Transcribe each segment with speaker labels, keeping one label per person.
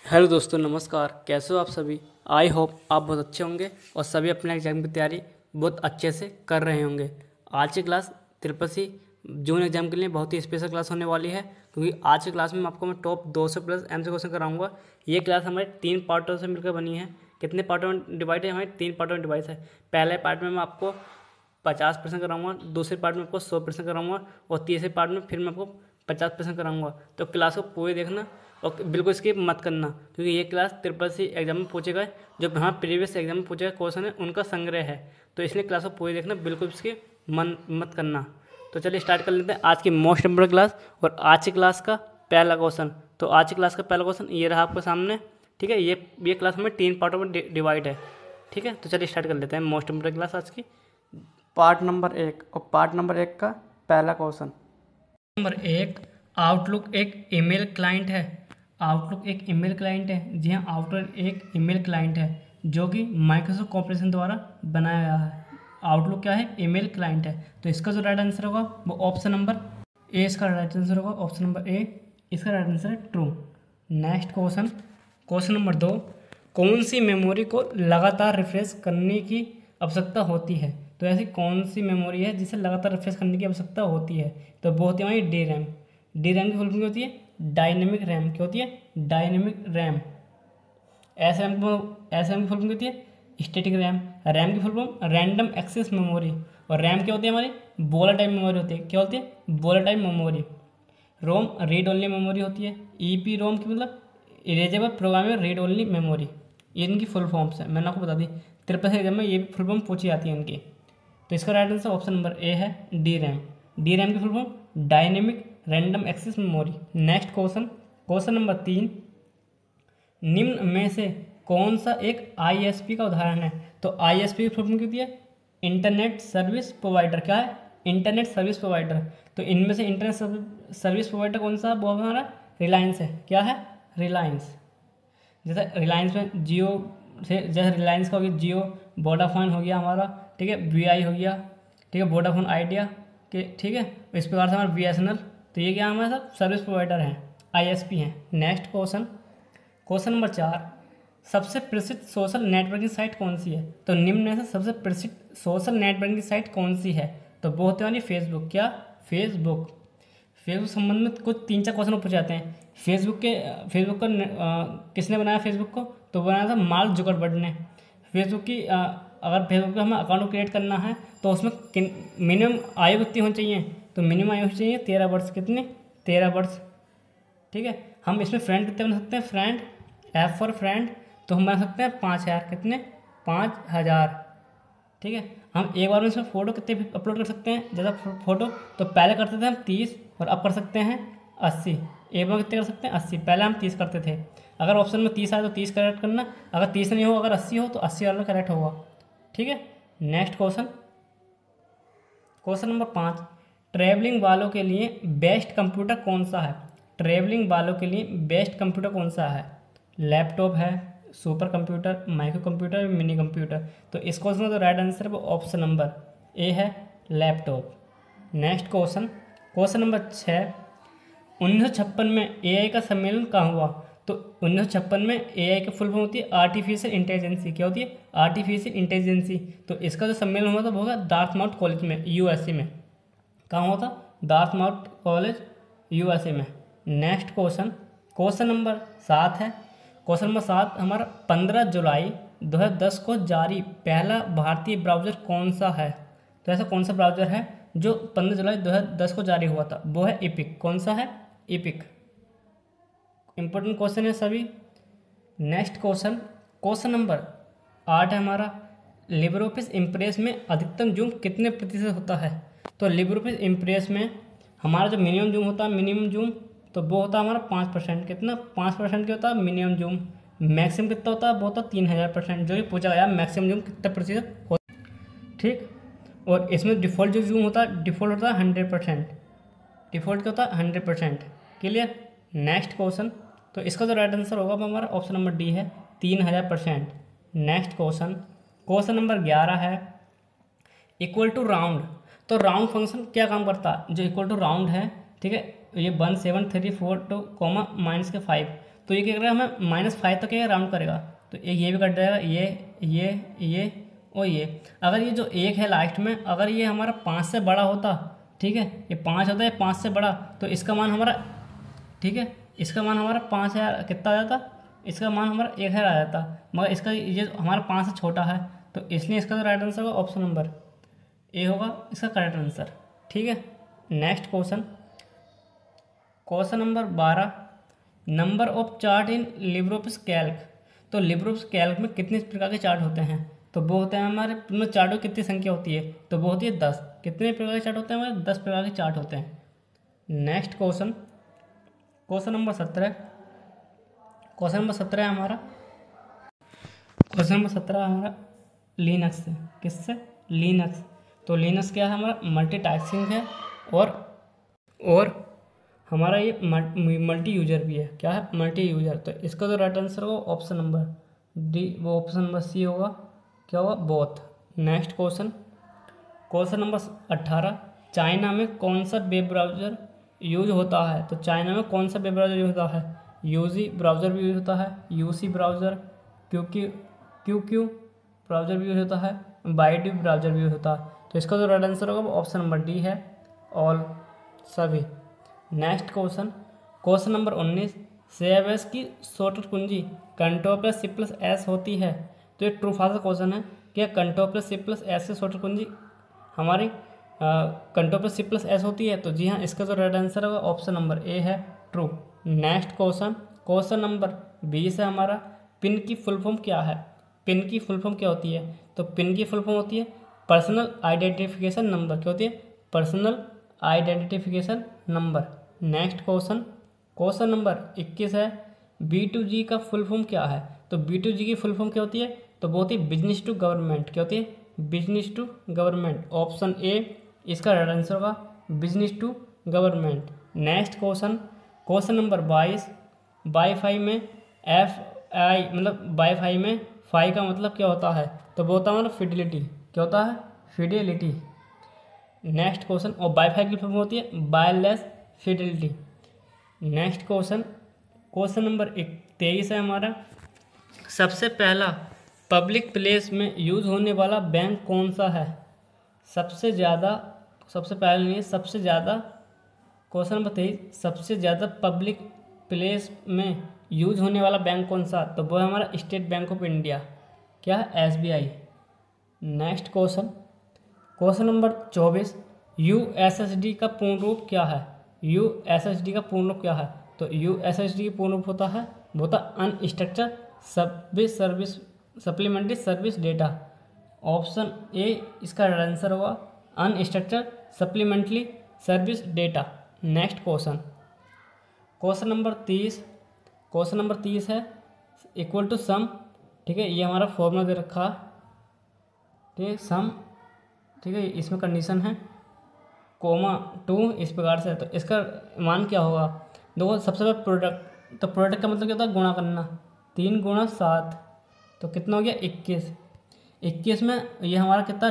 Speaker 1: Hello दोस्तों, नमस्कार। कैसे हो आप सभी? आई होप आप बहुत अच्छे होंगे और सभी अपने एग्जाम की तैयारी बहुत अच्छे से कर रहे होंगे। आज की class triple C June exam के लिए बहुत ही स्पेशल क्लास होने वाली है, क्योंकि आज की क्लास में आपको मैं टॉप 200 प्लस एमसी क्वेश्चन कराऊंगा। ये क्लास हमारे 3 पार्टों से मिलकर बनी है। कितने पार्टों में डिवाइड है? हमारे 3 पार्टों में डिवाइड है। पहले पार्ट में मैं आपको 50% कराऊंगा, दूसरे पार्ट में आपको 100% कराऊंगा और तीसरे पार्ट में फिर मैं आपको 50% कराऊंगा। तो क्लास को पूरी देखना और बिल्कुल स्किप मत करना, क्योंकि ये क्लास ट्रिपल सी एग्जाम में पूछे गए, जो हाँ प्रीवियस एग्जाम में पूछे गए क्वेश्चन है उनका संग्रह है। तो इसलिए क्लास को पूरी देखना, बिल्कुल स्किप मन मत करना। तो चलिए स्टार्ट कर लेते हैं आज की मोस्ट इंपोर्टेंट क्लास और आज की क्लास का पहला क्वेश्चन। तो आज की क्लास का पहला क्वेश्चन ये रहा आपके सामने। ठीक है, ये क्लास में 3 पार्टों में डिवाइड है। ठीक है, तो चलिए स्टार्ट कर लेते हैं मोस्ट इंपोर्टेंट क्लास आज की।
Speaker 2: पार्ट नंबर 1 और पार्ट नंबर 1 का पहला क्वेश्चन।
Speaker 1: नंबर 1, आउटलुक एक ईमेल क्लाइंट है। आउटलुक एक ईमेल क्लाइंट है। जी हाँ, आउटलुक एक ईमेल क्लाइंट है जो कि माइक्रोसॉफ्ट कॉर्पोरेशन द्वारा बनाया गया है। आउटलुक क्या है? ईमेल क्लाइंट है। तो इसका जो राइट आंसर होगा वो ऑप्शन नंबर ए इसका राइट आंसर होगा। ऑप्शन नंबर ए इसका राइट आंसर है true. Next question, question number 2, कौन सी मेमोरी को लगातार रिफ्रेश करने की आवश्यकता होती है? तो ऐसी कौन सी मेमोरी है जिसे लगातार रिफ्रेश करने की आवश्यकता होती है? तो वो होती है हमारी डी रैम। डी रैम की फुल फॉर्म क्या होती है? Dynamic RAM. क्या होती है? Dynamic RAM. एस रैम की फुल फॉर्म क्या होती है? Static RAM. रैम की full form random access memory. और रैम क्या होती है हमारी? वोलेटाइल मेमोरी होती है। क्या होती है? Volatile memory. ROM read only memory होती है। ईपी रोम की मतलब erasable programmable read only memory. ये इनकी फुल फॉर्म्स है, मैंने आपको बता दी। ट्रिपल सी एग्जाम में ये फुल फॉर्म पूछी जाती है इनकी। तो इसका right answer option number A है, डी रैम। डी रैम की full form dynamic random access memory. Next question, question number 3, निम्न में से कौन सा एक आईएसपी का उदाहरण है? तो आईएसपी की फुल फॉर्म क्या होती है? Internet service provider. क्या है? Internet service provider. तो इनमें से इंटरनेट सर्विस प्रोवाइडर कौन सा? वो हमारा रिलायंस है। क्या है? रिलायंस। जैसे रिलायंस में जियो से, जैसे रिलायंस का हो गया जियो, वोडाफोन हो गया हमारा, ठीक है, वीआई हो गया, ठीक है, वोडाफोन आइडिया के, ठीक है। इस प्रकार से हमारा बीएसएनएल। तो ये क्या हमारे सब सर्विस प्रोवाइडर हैं, आईएसपी हैं। नेक्स्ट क्वेश्चन, क्वेश्चन नंबर 4, सबसे प्रसिद्ध सोशल नेटवर्किंग साइट कौन सी है? तो निम्न में से सबसे प्रसिद्ध सोशल नेटवर्किंग साइट कौन सी है? तो वो होते वाली फेसबुक। क्या? फेसबुक। फेसबुक संबंध में कुछ 3-4 क्वेश्चन पूछे जाते हैं। फेसबुक का किसने बनाया फेसबुक को? तो बनाया था मार्क जुकरबर्ग ने। फेसबुक की अगर फेसबुक का हमें अकाउंट क्रिएट करना है तो उसमें मिनिमम आयु कितनी होनी चाहिए? तो मिनिमम आयु होनी चाहिए 13 वर्ष। कितनी? 13 वर्ष। ठीक है। हम इसमें फ्रेंड कितने बना सकते हैं? फ्रेंड, एफ फॉर फ्रेंड, तो हम बना सकते हैं 5000। कितने? 5000। ठीक है। हम एक बार में इसमें फ़ोटो कितने अपलोड कर सकते हैं? ज़्यादा फोटो तो पहले करते थे हम 30 और अब कर सकते हैं 80। एक बार कितने कर सकते हैं? 80। पहले हम 30 करते थे। अगर ऑप्शन में 30 आए तो 30 करेक्ट करना, अगर 30 नहीं हो, अगर 80 हो तो 80 वाला करेक्ट होगा। ठीक है। Next question, question number 5, travelling वालों के लिए बेस्ट कंप्यूटर कौन सा है? ट्रैवलिंग वालों के लिए बेस्ट कंप्यूटर कौन सा है? लैपटॉप है, super computer, micro computer, mini computer. तो इस क्वेश्चन का जो राइट आंसर है वो ऑप्शन नंबर ए है, laptop. Next question, question number 6, 1956 में एआई का सम्मेलन कहाँ हुआ? तो 1956 में एआई की फुल फॉर्म होती है आर्टिफिशियल इंटेलिजेंसी। क्या होती है? Artificial intelligence. तो इसका जो सम्मेलन हुआ था वो होगा डार्थमाउथ कॉलेज में, यूएसए में। कहाँ हुआ था? डार्थमाउथ कॉलेज, यूएसए में। नेक्स्ट क्वेश्चन, क्वेश्चन नंबर 7 है। क्वेश्चन नंबर 7 हमारा 15 जुलाई 2010 को जारी पहला भारतीय ब्राउज़र कौन सा है? तो ऐसा कौन सा ब्राउज़र है जो 15 जुलाई 2010 को जारी हुआ था? वो है एपिक। कौन सा है? एपिक। इंपॉर्टेंट क्वेश्चन है सभी। नेक्स्ट क्वेश्चन, क्वेश्चन नंबर 8 है हमारा, लिबर ऑफिस इम्प्रेस में अधिकतम जूम कितने प्रतिशत होता है? तो लिबर ऑफिस इम्प्रेस में हमारा जो मिनिमम जूम होता है, मिनिमम जूम, तो वो होता है हमारा 5%। कितना? 5% क्या होता है मिनिमम जूम। मैक्सिमम कितना होता है? वो होता है 3000%। जो कि पूछा गया मैक्सिमम जूम कितने प्रतिशत होता है। ठीक। और इसमें डिफ़ॉल्ट जो जूम होता है, डिफ़ॉल्ट होता है 100%। डिफ़ॉल्ट क्या होता है? 100%। क्लियर। नेक्स्ट क्वेश्चन, तो इसका जो राइट आंसर होगा वो हमारा ऑप्शन नंबर डी है, 3000%। नेक्स्ट क्वेश्चन, क्वेश्चन नंबर 11 है, इक्वल टू राउंड। तो राउंड फंक्शन क्या काम करता है? जो इक्वल टू राउंड है, ठीक है, ये 1 7 3 4 2 (-5), तो ये क्या करेगा, हमें -5 तक ये राउंड करेगा, तो ये भी कट जाएगा, ये और ये। अगर ये जो 1 है लास्ट में, अगर ये हमारा 5 से बड़ा होता, ठीक है, ये 5 होता है 5 से बड़ा, तो इसका मान हमारा, ठीक है, इसका मान हमारा 5000 कितना आ जाता, इसका मान हमारा 1000 आ जाता, मगर इसका ये हमारा 5 से छोटा है, तो इसलिए इसका जो राइट आंसर होगा ऑप्शन नंबर ए होगा इसका करेक्ट आंसर। ठीक है, next question, question number 12, number of chart in LibreOffice Calc. तो लिब्रोपिस कैल्क में कितने प्रकार के चार्ट होते हैं, तो वो होते हैं हमारे में चार्टों की कितनी संख्या होती है, तो वो होती है 10। कितने प्रकार के चार्ट होते हैं हमारे, 10 प्रकार के चार्ट होते हैं। Next question, question number 17, question number 17 है हमारा, क्वेश्चन नंबर 17 हमारा लिनक्स से, किससे, लिनक्स। तो लिनक्स क्या है हमारा, मल्टीटास्किंग है और हमारा ये मल्टी यूजर भी है, क्या है, मल्टी यूजर। तो इसका जो राइट आंसर होगा ऑप्शन नंबर डी, वो ऑप्शन नंबर सी होगा, क्या होगा, both. Next question, question number 18, China में कौन सा वेब ब्राउज़र यूज होता है। तो चाइना में कौन सा वेब ब्राउज़र यूज होता है, यूजी ब्राउज़र भी यूज होता है, यूसी ब्राउज़र, क्यू ब्राउज़र भी यूज होता है, बाइडू ब्राउज़र भी यूज होता है। तो इसका जो राइट आंसर होगा वो ऑप्शन नंबर डी है, ऑल, सभी। Next question, question number 19, CFS की शॉर्टकट कुंजी Ctrl+C+S होती है। तो ये ट्रू फॉल्स क्वेश्चन है, क्या Ctrl+C+S की शॉर्टकट कुंजी हमारी Ctrl+C+S होती है। तो जी हाँ, इसका जो राइट आंसर होगा ऑप्शन नंबर ए है, true. Next question, question number 20 है हमारा, पिन की फुल फॉर्म क्या है। पिन की फुल फॉर्म क्या होती है, तो पिन की फुल फॉर्म होती है पर्सनल आइडेंटिफिकेशन नंबर, क्या होती है, personal identification number. Next question, question number 21 है, B2G का फुल फॉर्म क्या है। तो B2G की फुल फॉर्म क्या होती है, तो वो होती है बिजनेस टू गवर्नमेंट, क्या होती है, business to government. Option A इसका राइट आंसर होगा, business to government. Next question, question number 22, wifi में FI मतलब वाईफाई में फाई का मतलब क्या होता है, तो वो होता है हमारा फिडिलिटी, क्या होता है, फिडिलिटी। नेक्स्ट क्वेश्चन, और वाईफाई की फॉर्म होती है wireless fidelity. Next question, question number 23 है हमारा, सबसे पहला पब्लिक प्लेस में यूज़ होने वाला बैंक कौन सा है। सबसे ज़्यादा, सबसे पहले नहीं, सबसे ज़्यादा, क्वेश्चन नंबर 23, सबसे ज़्यादा पब्लिक प्लेस में यूज होने वाला बैंक कौन सा, तो वो है हमारा स्टेट बैंक ऑफ इंडिया, क्या है, SBI। Next question, question number 24, USSD का पूर्ण रूप क्या है। USSD का पूर्ण रूप क्या है, तो USSD की पूर्ण रूप होता है, वो होता unstructured service supplementary service data. Option A इसका आंसर होगा, unstructured supplementary service data. Next question, question number 30, question number 30 है इक्वल टू सम, ठीक है, ये हमारा फॉर्मूला दे रखा, ठीक है, सम, ठीक है, इसमें कंडीशन है कोमा 2 इस प्रकार से। तो इसका मान क्या होगा, देखो सबसे पहले प्रोडक्ट, तो प्रोडक्ट का मतलब क्या होता है, गुणा करना, 3 × 7 तो कितना हो गया, 21। 21 में ये हमारा कितना,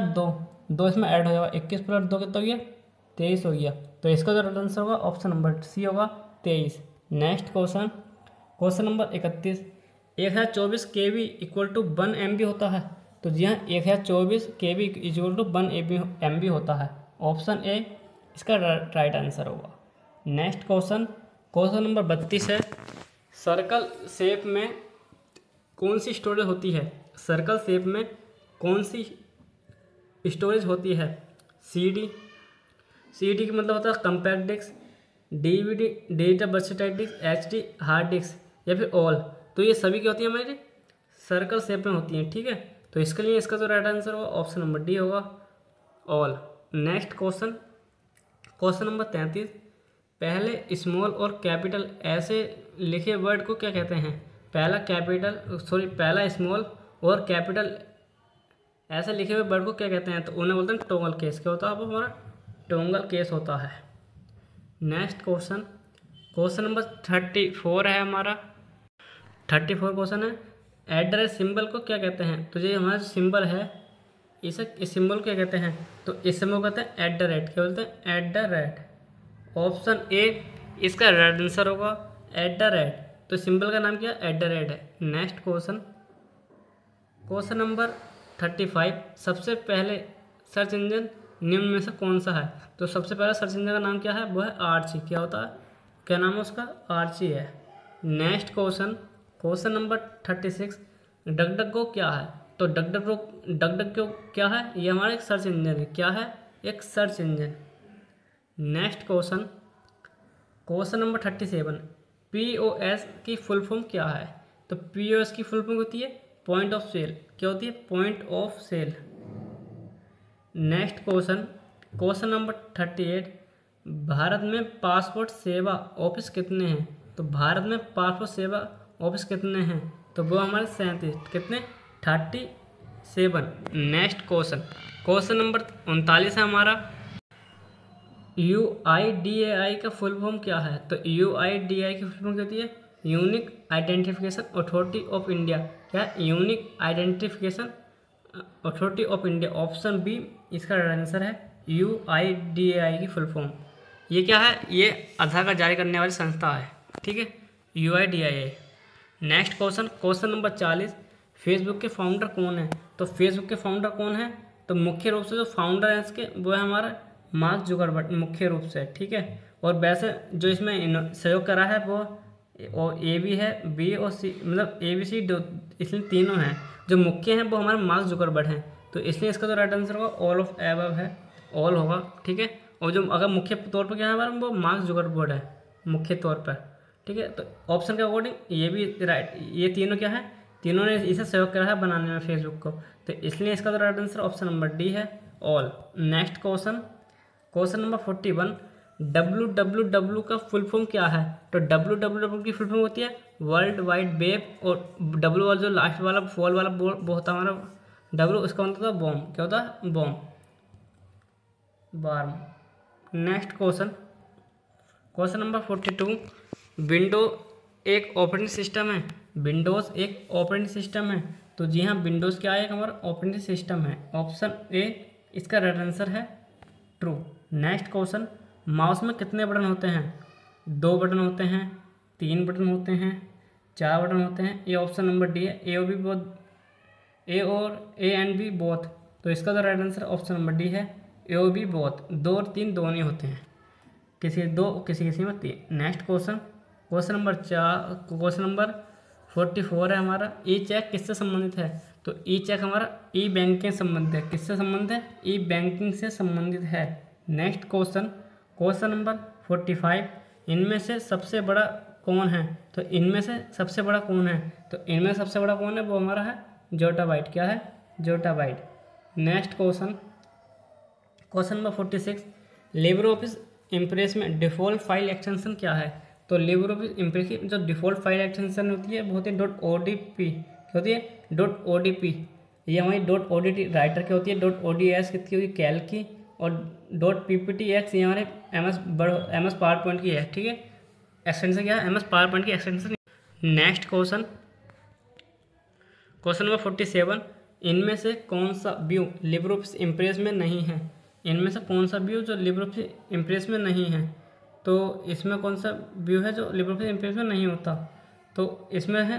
Speaker 1: 2 इसमें ऐड हो जाएगा, 21 + 2 कितना हो गया, 23 हो गया। तो इसका जो आंसर होगा ऑप्शन नंबर सी होगा, 23। Next question, question number 31, 1024 KB equal to 1 MB होता है। तो जी हाँ, 1024 KB इक्वल टू 1 MB होता है। ऑप्शन ए इसका राइट आंसर होगा। नेक्स्ट क्वेश्चन, क्वेश्चन नंबर 32 है, सर्कल शेप में कौन सी स्टोरेज होती है। सर्कल शेप में कौन सी स्टोरेज होती है, CD का मतलब होता है compact disc, DVD digital versatile disc, HD hard disk, या फिर ऑल। तो ये सभी क्या होती है, हमारी सर्कल शेप में होती हैं, ठीक है। तो इसके लिए इसका जो राइट आंसर होगा ऑप्शन नंबर डी होगा, all. Next question, question number 33, पहले स्मॉल और कैपिटल ऐसे लिखे वर्ड को क्या कहते हैं। पहला स्मॉल और कैपिटल ऐसे लिखे हुए वर्ड को क्या कहते हैं, तो उन्हें बोलते हैं टोंगल केस। क्या होता है, अब हमारा टोंगल केस होता है। नेक्स्ट क्वेश्चन, क्वेश्चन नंबर 34 है हमारा, 34 क्वेश्चन है, एड्रेस सिंबल को क्या कहते हैं। तो ये हमारा सिंबल है, इस सिंबल को क्या कहते हैं, तो इस सिंबल को कहते हैं @, क्या बोलते हैं, @। ऑप्शन ए इसका राइट आंसर होगा, @। तो सिंबल का नाम क्या है, @ है। नेक्स्ट क्वेश्चन, क्वेश्चन नंबर 35, सबसे पहले सर्च इंजन निम्न में से कौन सा है? तो सबसे पहला सर्च इंजन का नाम क्या है, वो है आर्ची। क्या होता है, क्या नाम है उसका, आर्ची है। Next question, question number 36, DuckDuckGo क्या है? तो डकडकगो क्या है, ये हमारा एक सर्च इंजन है। क्या है, एक search engine. Next question, question number 37, POS की फुल फॉर्म क्या है? तो POS की फुल फॉर्म होती है पॉइंट ऑफ सेल। क्या होती है, point of sale. Next question, question number 38, Bharat में पासपोर्ट सेवा ऑफिस कितने हैं? तो भारत में पासपोर्ट सेवा ऑफिस कितने हैं? तो वो हमारे 37, कितने, 37। नेक्स्ट क्वेश्चन, क्वेश्चन नंबर 39 है हमारा, UIDAI का फुल फॉर्म क्या है? तो UIDAI की फुल फॉर्म क्या होती है, unique identification authority of India. क्या है, unique identification authority of India. Option B इसका आंसर है, UIDAI की फुल फॉर्म। ये क्या है, ये आधार कार्ड जारी करने वाली संस्था है, ठीक है, UIDAI। Next question, question number 40, Facebook के फाउंडर कौन है? तो फेसबुक के फाउंडर कौन है? तो मुख्य रूप से जो फाउंडर है इसके, वो है हमारा मार्क जुकरबर्ग, मुख्य रूप से, ठीक है। और वैसे जो इसमें सहयोग करा है वो A भी है, B और C, मतलब ABC, इसलिए तीनों हैं। जो मुख्य हैं वो हमारे मार्क जुकरबर्ग हैं, तो इसलिए इसका जो राइट आंसर होगा ऑल ऑफ एबव है, ऑल होगा, ठीक है। और जो अगर मुख्य तौर पर क्या है हमारा, वो मार्क जुकरबर्ग है मुख्य तौर पर, ठीक है। तो ऑप्शन के अकॉर्डिंग ये भी राइट, ये तीनों क्या है, तीनों ने इसे सहयोग करा है बनाने में फेसबुक को, तो इसलिए इसका जो right answer option number D है, all. Next question, question number 41, www का फुल फॉर्म क्या है? तो www की फुल फॉर्म होती है वर्ल्ड वाइड वेब, और W वाला जो लास्ट वाला फॉल वाला वो होता है हमारा W, उसका मतलब होता है बॉम्ब। क्या होता है, बॉम्ब, बार्म। Next question, question number 42, window एक ऑपरेटिंग सिस्टम है? विंडोज़ एक ऑपरेटिंग सिस्टम है? तो जी हाँ, विंडोज़ क्या है, हमारा ऑपरेटिंग सिस्टम है। ऑप्शन ए इसका राइट आंसर है, ट्रू। नेक्स्ट क्वेश्चन, माउस में कितने बटन होते हैं? 2 बटन होते हैं, 3 बटन होते हैं, 4 बटन होते हैं? ये ऑप्शन नंबर डी है, ए और बी बोथ, ए और ए एंड बी बोथ। तो इसका तो right answer option number D है, ए और बी बोथ। 2 और 3 दोनों ही होते हैं, किसी 2 किसी में 3। नेक्स्ट क्वेश्चन, क्वेश्चन नंबर 44 है हमारा, ई चेक किससे संबंधित है? तो ई चेक हमारा ई बैंकिंग से संबंधित है। किससे संबंधित है? ई बैंकिंग से संबंधित है। नेक्स्ट क्वेश्चन, क्वेश्चन नंबर 45, इनमें से सबसे बड़ा कौन है? तो इनमें से सबसे बड़ा कौन है? तो इनमें सबसे बड़ा कौन है, वो हमारा है जोटाबाइट। क्या है, yottabyte. Next question, question number 46, LibreOffice Impress में डिफ़ॉल्ट फाइल एक्सटेंशन क्या है? तो लिब्रे ऑफिस इम्प्रेस की जो डिफ़ॉल्ट फाइल एक्सटेंशन होती है वो होती है .odp। क्या होती है, .odp। ये हमारी .odt राइटर की होती है, .ods कितनी होती है, कैल की, और .pptx ये हमारे MS पावर पॉइंट की है, ठीक है। एक्सटेंशन क्या है, MS पावर पॉइंट की extension. Next question, question number 47, इनमें से कौन सा व्यू लिब्रे ऑफिस इम्प्रेस में नहीं है? इनमें से कौन सा व्यू जो लिब्रे ऑफिस इम्प्रेस में नहीं है? तो इसमें कौन सा व्यू है जो लिब्रे ऑफिस इम्प्रेस में नहीं होता? तो इसमें है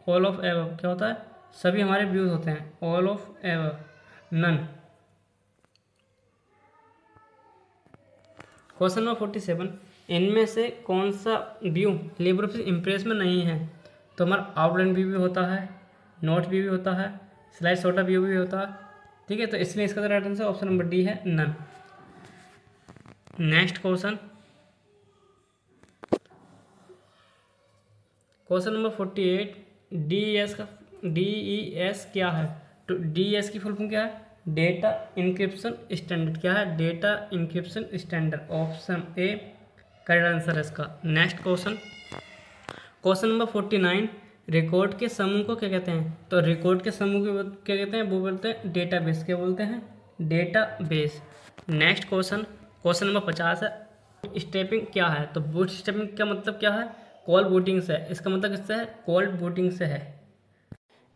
Speaker 1: ऑल ऑफ एबव। क्या होता है, सभी हमारे व्यूज होते हैं, all of above, none. Question number 47, इनमें से कौन सा व्यू लिब्रे ऑफिस इम्प्रेस में नहीं है? तो हमारा आउटलाइन व्यू भी होता है, नोट व्यू भी होता है, स्लाइड शॉर्टर व्यू भी होता है, ठीक है। तो इसलिए इसका right answer option number D है, none. Next question, question number 48, DES क्या है? तो DES की फुल फॉर्म क्या है, डेटा इंक्रिप्शन स्टैंडर्ड। क्या है, data encryption standard. Option A correct answer है इसका। Next question, question number 49, record के समूह को क्या कहते हैं? तो रिकॉर्ड के समूह को क्या कहते हैं, वो बोलते हैं डेटाबेस। क्या बोलते हैं, database. Next question, question number 50 है, स्टेपिंग क्या है? तो बूट स्टेपिंग का मतलब क्या है, कॉल बूटिंग से है। इसका मतलब किससे है, कॉल बूटिंग से है।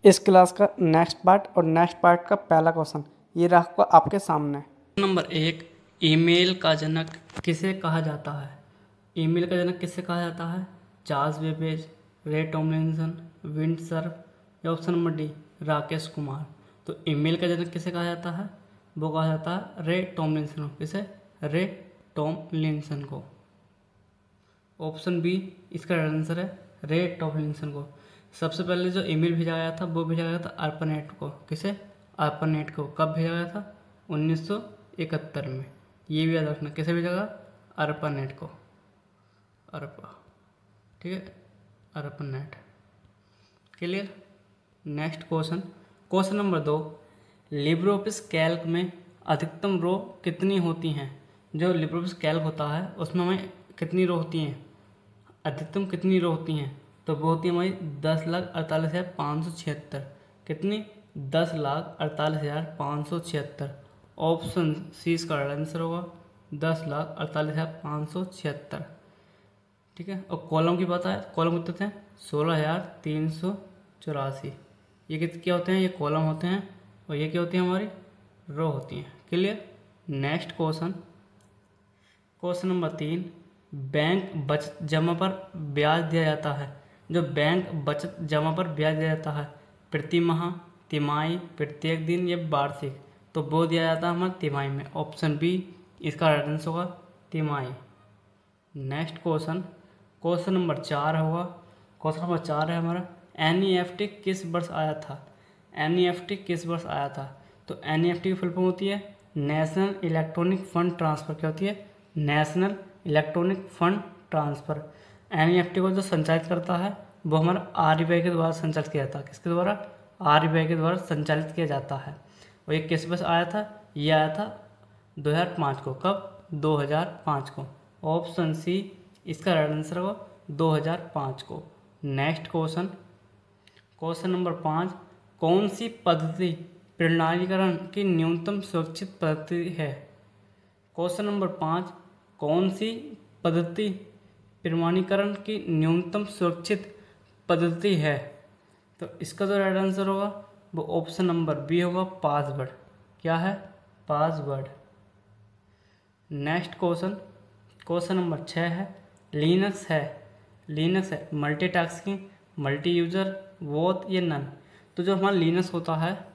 Speaker 2: इस क्लास का नेक्स्ट पार्ट और नेक्स्ट पार्ट का पहला क्वेश्चन ये रखा आपके सामने।
Speaker 1: नंबर 1, ईमेल का जनक किसे कहा जाता है? ईमेल का जनक किसे कहा जाता है? चार्ल्स बेबेज, रे टॉमलिंसन, विंडसर्फ, या option number D Rakesh Kumar. तो ईमेल का जनक किसे कहा जाता है? वो कहा जाता है रे टॉमलिंसन को। किसे? रे टॉमलिंसन को। ऑप्शन बी इसका आंसर है, रे टॉमलिंसन को। सबसे पहले जो ईमेल भेजा गया था वो भेजा गया था ARPANET को। किसे? ARPANET को। कब भेजा गया था? 1971 में। ये भी याद रखना, किसे भेजा गया? ARPANET को। ARPA, ठीक है, ARPANET। Clear? Next question, question number 2, Libre Office Calc में अधिकतम रो कितनी होती हैं? जो लिब्रे ऑफिस कैल्क होता है उसमें हमें कितनी रो होती हैं? अधिकतम कितनी रो होती हैं? तो वो होती है हमारी 10,48,576। कितनी? 10,48,576। ऑप्शन सी इसका आंसर होगा, 10,48,576। ठीक है। और कॉलम की बात है, कॉलम कितने थे? 16,384। ये क्या होते हैं? ये कॉलम होते हैं, और ये क्या होती है? हमारी रो होती हैं। Clear? Next question, question number 3, bank बचत जमा पर ब्याज दिया जाता है। जो बैंक बचत जमा पर ब्याज दिया जाता है, प्रति माह, तिमाही, प्रत्येक दिन या वार्षिक, तो वो दिया जाता है हमारे तिमाही में। ऑप्शन बी इसका आंसर होगा, तिमाही। नेक्स्ट क्वेश्चन, क्वेश्चन नंबर 4 होगा। क्वेश्चन नंबर 4 है हमारा, NEFT किस वर्ष आया था? NEFT किस वर्ष आया था? तो NEFT की फुल फॉर्म होती है नेशनल इलेक्ट्रॉनिक फंड ट्रांसफ़र। क्या होती है? National electronic fund transfer. NEFT को जो संचालित करता है वो हमारा RBI के द्वारा संचालित किया जाता है। किसके द्वारा? RBI के द्वारा संचालित किया जाता है। और ये किस वर्ष आया था? ये आया था 2005 को। कब? 2005 को। ऑप्शन सी इसका आंसर होगा 2005 को। नेक्स्ट क्वेश्चन, क्वेश्चन नंबर 5, कौन सी पद्धति प्रमाणीकरण की न्यूनतम सुरक्षित पद्धति है? क्वेश्चन नंबर 5, कौन सी पद्धति प्रमाणीकरण की न्यूनतम सुरक्षित पद्धति है? तो इसका जो राइट आंसर होगा वो ऑप्शन नंबर बी होगा, पासवर्ड। क्या है? Password. Next question, question number 6 है, लिनक्स है मल्टीटास्किंग, मल्टी यूज़र, बोथ या नन। तो जो हमारा लिनक्स होता है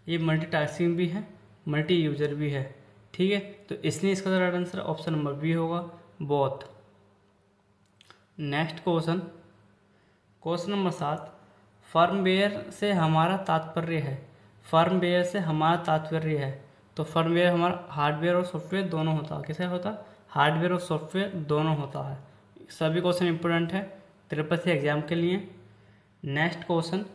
Speaker 1: ये मल्टीटास्किंग भी है, मल्टी यूज़र भी है। ठीक है, तो इसलिए इसका right answer option number B होगा, both. Next question, question number 7, firmware से हमारा तात्पर्य है। फर्मवेयर से हमारा तात्पर्य है, तो फर्मवेयर हमारा हार्डवेयर और सॉफ्टवेयर दोनों होता है। कैसे होता है? हार्डवेयर और सॉफ्टवेयर दोनों होता है। सभी क्वेश्चन इंपॉर्टेंट है त्रिपक्षी एग्जाम के लिए। Next question,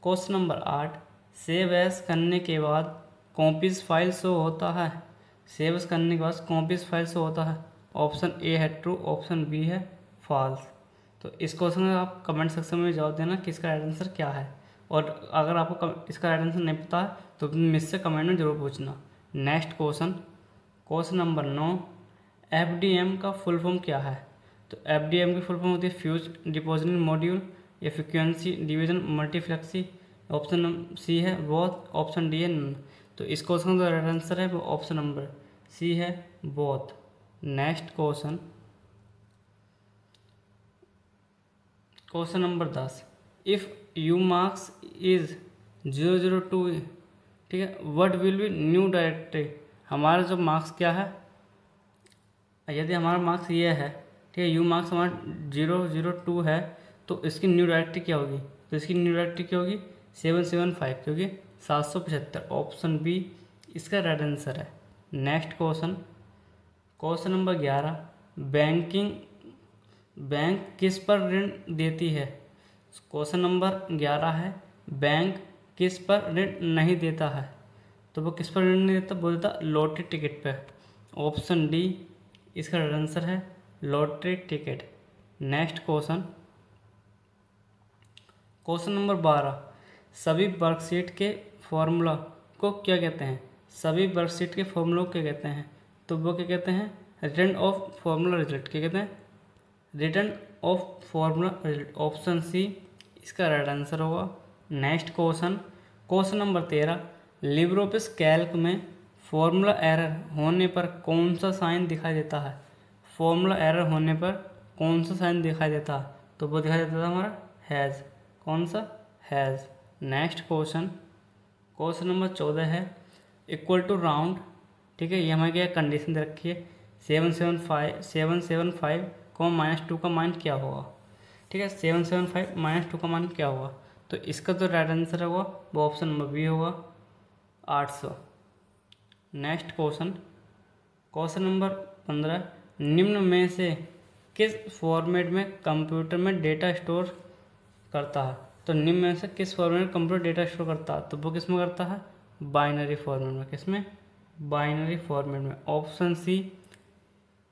Speaker 1: question number 8, save as करने के बाद कॉपीज फाइल शो होता है। सेव एज करने के बाद कॉपीज फाइल शो होता है। ऑप्शन ए है ट्रू, ऑप्शन बी है फॉल्स। तो इस क्वेश्चन में आप कमेंट सेक्शन में जवाब देना कि इसका राइट आंसर क्या है। और अगर आपको इसका राइट आंसर नहीं पता है तो मुझसे कमेंट में जरूर पूछना। Next question, question number 9, FDM का फुल फॉर्म क्या है? तो FDM की फुल फॉर्म होती है फ्यूज डिपोजिट मॉड्यूल या फ्रीक्वेंसी डिवीजन मल्टीप्लेक्सी। ऑप्शन सी है बोथ, ऑप्शन डी है नन। तो इस क्वेश्चन का राइट आंसर है वो ऑप्शन नंबर सी है, both. Next question, question number 10, if you marks is 002, ठीक है, what will be new directory. हमारा जो मार्क्स क्या है, यदि हमारा मार्क्स ये है, ठीक है, यू मार्क्स हमारा 002 है, तो इसकी न्यू डायरेक्टरी क्या होगी? तो इसकी न्यू डायरेक्टरी क्या होगी? 775, क्योंकि 775। ऑप्शन बी इसका राइट आंसर है। Next question, question number 11, bank किस पर ऋण देती है? क्वेश्चन नंबर 11 है, बैंक किस पर ऋण नहीं देता है? तो वो किस पर ऋण नहीं देता? वो देता लॉटरी टिकट पे। ऑप्शन डी इसका आंसर है, lottery ticket. Next question, question number 12, सभी वर्कशीट के फॉर्मूला को क्या कहते हैं? सभी वर्कशीट के फॉर्मूला को क्या कहते हैं? तो वो क्या कहते हैं? Return of formula result. क्या कहते हैं? Return of formula result. Option C इसका राइट आंसर होगा। Next question, question number 13, Libre Office Calc में फॉर्मूला एरर होने पर कौन सा साइन दिखाई देता है? फॉर्मूला एरर होने पर कौन सा साइन दिखाई देता है? तो वो दिखाई देता है हमारा हैज़, कौन सा, हैज़। नेक्स्ट क्वेश्चन नंबर 14 है इक्वल टू राउंड, ठीक है। ये हमें क्या कंडीशन दे रखी है 775 को -2 का मान क्या होगा, ठीक है। 775 -2 का मान क्या होगा, तो इसका जो राइट आंसर होगा वो ऑप्शन नंबर बी होगा 800। नेक्स्ट क्वेश्चन नंबर 15, निम्न में से किस फॉर्मेट में कंप्यूटर में डेटा स्टोर करता है, तो निम्न में से किस फॉर्मेट में कंप्यूटर डेटा स्टोर करता है, तो वो किस में करता है, बाइनरी फॉर्मेट में। किस में, बाइनरी फॉर्मेट में, ऑप्शन सी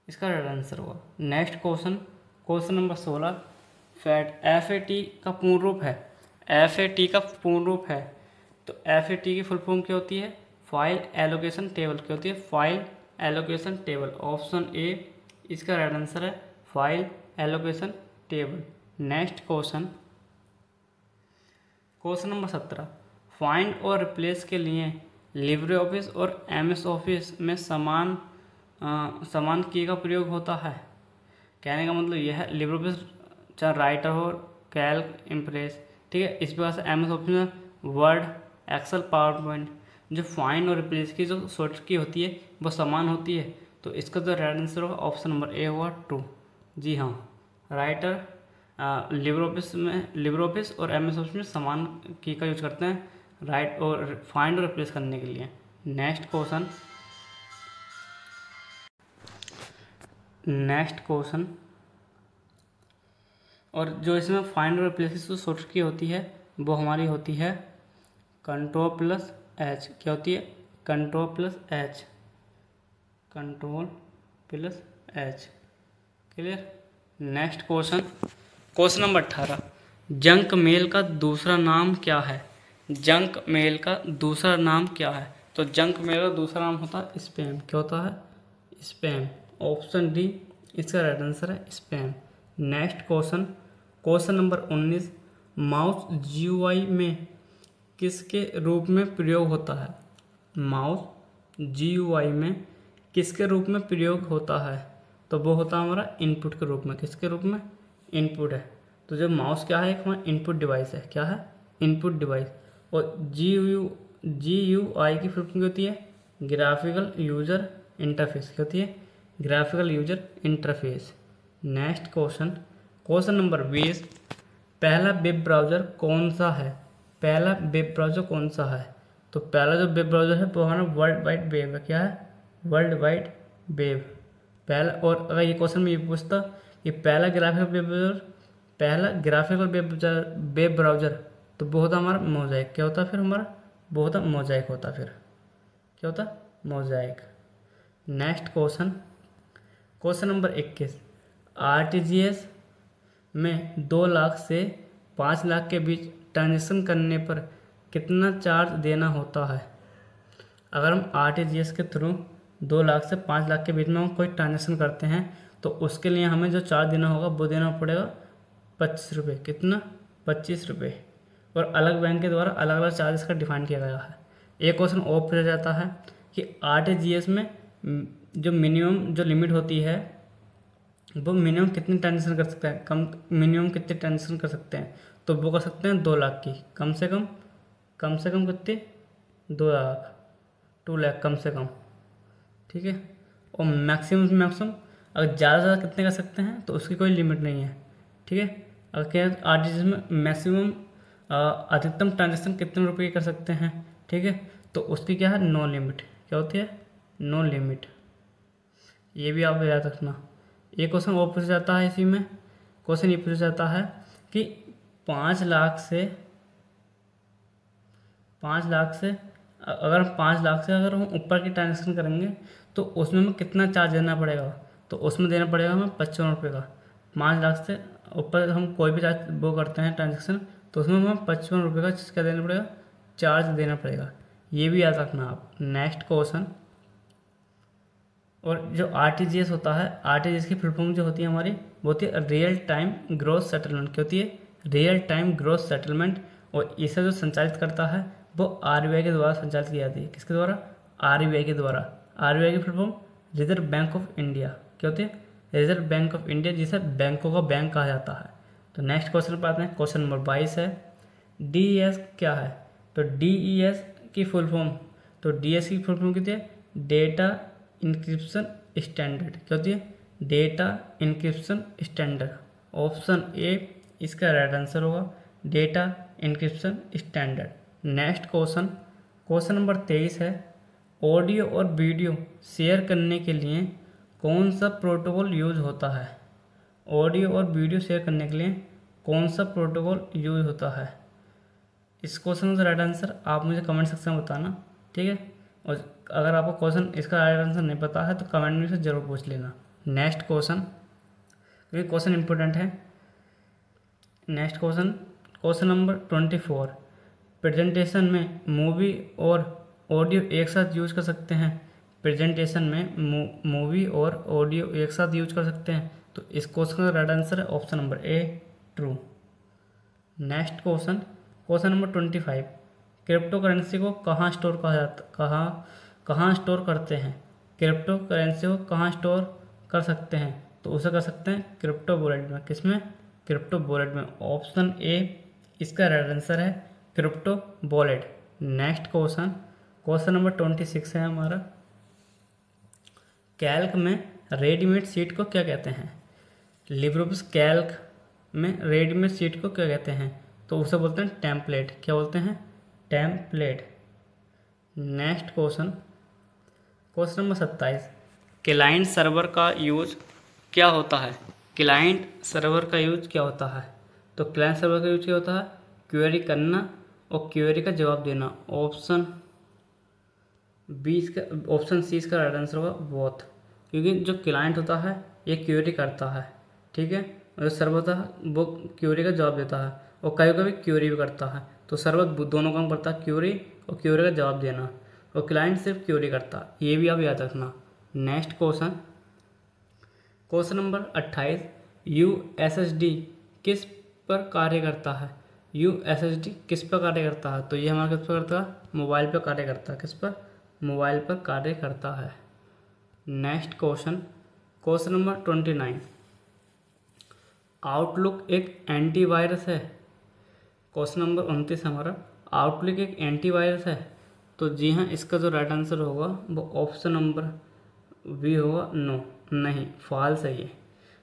Speaker 1: इसका राइट आंसर होगा। नेक्स्ट क्वेश्चन नंबर 16, FAT का पूर्ण रूप है, FAT का पूर्ण रूप है, तो FAT की फुल फॉर्म क्या होती है, फाइल एलोकेशन टेबल। क्या होती है, file allocation table. Option A इसका राइट आंसर है, file allocation table. Next question number 17, find और रिप्लेस के लिए लिब्रे ऑफिस और MS ऑफिस में समान की का प्रयोग होता है। कहने का मतलब यह है, लिब्रे ऑफिस चाहे राइटर हो, कैल्क, इम्प्रेस, ठीक है। इस प्रकार से MS ऑफिस में वर्ड, एक्सेल, पावर पॉइंट, जो फाइंड और रिप्लेस की जो शॉर्ट की होती है वो समान होती है, तो इसका जो राइट आंसर होगा ऑप्शन नंबर ए होगा 2। जी हाँ, राइटर लिब्रे ऑफिस और MS ऑफिस में समान की का यूज करते हैं राइट और फाइंड और रिप्लेस करने के लिए। नेक्स्ट क्वेश्चन और जो इसमें फाइंड और रिप्लेस की जो शॉर्ट की होती है वो हमारी होती है Ctrl+H। क्या होती है, Ctrl+H, clear. Next question number 18, junk mail का दूसरा नाम क्या है, जंक मेल का दूसरा नाम क्या है, तो जंक मेल का दूसरा नाम होता है स्पैम। क्या होता है, स्पैम। ऑप्शन डी इसका राइट आंसर है, spam. Next question number 19, mouse GUI में किसके रूप में प्रयोग होता है, माउस GUI में किसके रूप में प्रयोग होता है, तो वो होता है हमारा इनपुट के रूप में। किसके रूप में, इनपुट है। तो जो माउस क्या है, एक हमारा इनपुट डिवाइस है। क्या है, इनपुट डिवाइस। और GUI की फुल फॉर्म होती है ग्राफिकल यूजर इंटरफेस। क्या होती है, graphical user interface. Next question number 20, पहला वेब ब्राउज़र कौन सा है, पहला वेब ब्राउज़र कौन सा है, तो पहला जो वेब ब्राउज़र है वो हमारा वर्ल्ड वाइड वेब है। क्या है, वर्ल्ड वाइड वेब पहला। और अगर ये क्वेश्चन में ये पूछता कि पहला ग्राफिकल वेब ब्राउज़र, तो वो होता हमारा मोज़ेक। क्या होता फिर हमारा, वो होता मोज़ेक होता फिर। क्या होता, mosaic. Next question number 21, RTGS में 2 लाख से 5 लाख के बीच ट्रांजेक्शन करने पर कितना चार्ज देना होता है। अगर हम RTGS के थ्रू 2 लाख से 5 लाख के बीच में हम कोई ट्रांजेक्शन करते हैं तो उसके लिए हमें जो चार्ज देना होगा वो देना पड़ेगा 25 रुपये। कितना, 25 रुपये। और अलग बैंक के द्वारा अलग अलग चार्जेस का डिफाइन किया गया है। एक क्वेश्चन और पूछा जाता है कि RTGS में जो मिनिमम जो लिमिट होती है वो मिनिमम कितनी ट्रांजेक्शन कर सकते हैं, मिनिमम कितने ट्रांजेक्शन कर सकते हैं, तो वो कर सकते हैं 2 लाख की। कम से कम कितने, 2 लाख, 2 लाख कम से कम, ठीक है। और मैक्सिमम अगर ज़्यादा से ज़्यादा कितने कर सकते हैं तो उसकी कोई लिमिट नहीं है, ठीक है। अगर क्या RTGS में मैक्सिमम अधिकतम ट्रांजेक्शन कितने रुपये कर सकते हैं, ठीक है, तो उसकी क्या है, नो लिमिट। क्या होती है, नो लिमिट। ये भी आप याद रखना। एक क्वेश्चन और पूछा जाता है इसी में, क्वेश्चन ये पूछा जाता है कि 5 लाख से अगर 5 लाख से अगर हम ऊपर की ट्रांजेक्शन करेंगे तो उसमें हमें कितना चार्ज देना पड़ेगा, तो उसमें देना पड़ेगा हमें 55 रुपये का। 5 लाख से ऊपर हम कोई भी वो करते हैं ट्रांजेक्शन तो उसमें हमें 55 रुपये का क्या देना पड़ेगा, चार्ज देना पड़ेगा। ये भी याद रखना आप। नेक्स्ट क्वेश्चन, और जो RTGS होता है, RTGS की फुल फॉर्म जो होती है हमारी वो होती है रियल टाइम ग्रॉस सेटलमेंट। क्या होती है, रियल टाइम ग्रॉस सेटलमेंट। और इसे जो संचालित करता है वो RBI के द्वारा संचालित की जाती है। किसके द्वारा, RBI के द्वारा। RBI की full form reserve bank of India. क्या होती है, रिजर्व बैंक ऑफ इंडिया, जिसे बैंकों का बैंक कहा जाता है। तो नेक्स्ट क्वेश्चन पर आते हैं। क्वेश्चन नंबर 22 है, DES क्या है? तो DES की फुल फॉर्म, तो DES की फुल फॉर्म कितनी है? Data encryption standard. क्या होती है? Data encryption standard. Option A इसका राइट आंसर होगा, data encryption standard. Next question, question number 23 है, ऑडियो और वीडियो शेयर करने के लिए कौन सा प्रोटोकॉल यूज होता है? ऑडियो और वीडियो शेयर करने के लिए कौन सा प्रोटोकॉल यूज होता है? इस क्वेश्चन का राइट आंसर आप मुझे कमेंट सेक्शन में बताना, ठीक है। और अगर आपको क्वेश्चन इसका राइट आंसर नहीं पता है तो कमेंट में से ज़रूर पूछ लेना। नेक्स्ट क्वेश्चन, क्योंकि क्वेश्चन इंपॉर्टेंट है। Next question, question number 24, presentation में मूवी और ऑडियो एक साथ यूज कर सकते हैं? प्रेजेंटेशन में मूवी और ऑडियो एक साथ यूज कर सकते हैं? तो इस क्वेश्चन का राइट आंसर है ऑप्शन नंबर ए, true. Next question, question number 25, crypto currency को कहाँ स्टोर कहा जाता, कहाँ स्टोर करते हैं? क्रिप्टो करेंसी को कहाँ स्टोर कर सकते हैं? तो उसे कर सकते हैं क्रिप्टो वॉलेट में। किसमें? क्रिप्टो वॉलेट में। ऑप्शन ए इसका राइट आंसर है, crypto wallet. Next question, question number 26 है हमारा, कैल्क में रेडीमेड शीट को क्या कहते हैं? लिब्रियोफिस कैल्क में रेडीमेड शीट को क्या कहते हैं? तो उसे बोलते हैं टेम्पलेट। क्या बोलते हैं? Template. Next question, question number 27, client server का यूज क्या होता है? क्लाइंट सर्वर का यूज क्या होता है? तो क्लाइंट सर्वर का यूज क्या होता है? क्वेरी करना और क्वेरी का जवाब देना। ऑप्शन बी इसका, ऑप्शन सी इसका राइट आंसर होगा बोथ, क्योंकि जो क्लाइंट होता है ये क्वेरी करता है, ठीक है, और जो सर्वर होता है वो क्वेरी का जवाब देता है और कभी कभी क्वेरी भी करता है। तो सर्वर दोनों काम करता है, क्वेरी और क्वेरी का जवाब देना, और क्लाइंट सिर्फ क्वेरी करता है। ये भी आप याद रखना। Next question, question number 28, USSD किस पर कार्य करता है? USSD किस पर कार्य करता है? तो ये हमारा किस पर करता है? मोबाइल पर कार्य करता है। किस पर? मोबाइल पर कार्य करता है। Next question, question number 29, outlook एक एंटीवायरस है? क्वेश्चन नंबर 29 हमारा, आउटलुक एक एंटीवायरस है? तो जी हाँ, इसका जो राइट आंसर होगा वो ऑप्शन नंबर बी होगा, नो, नहीं, फॉल्स है ये।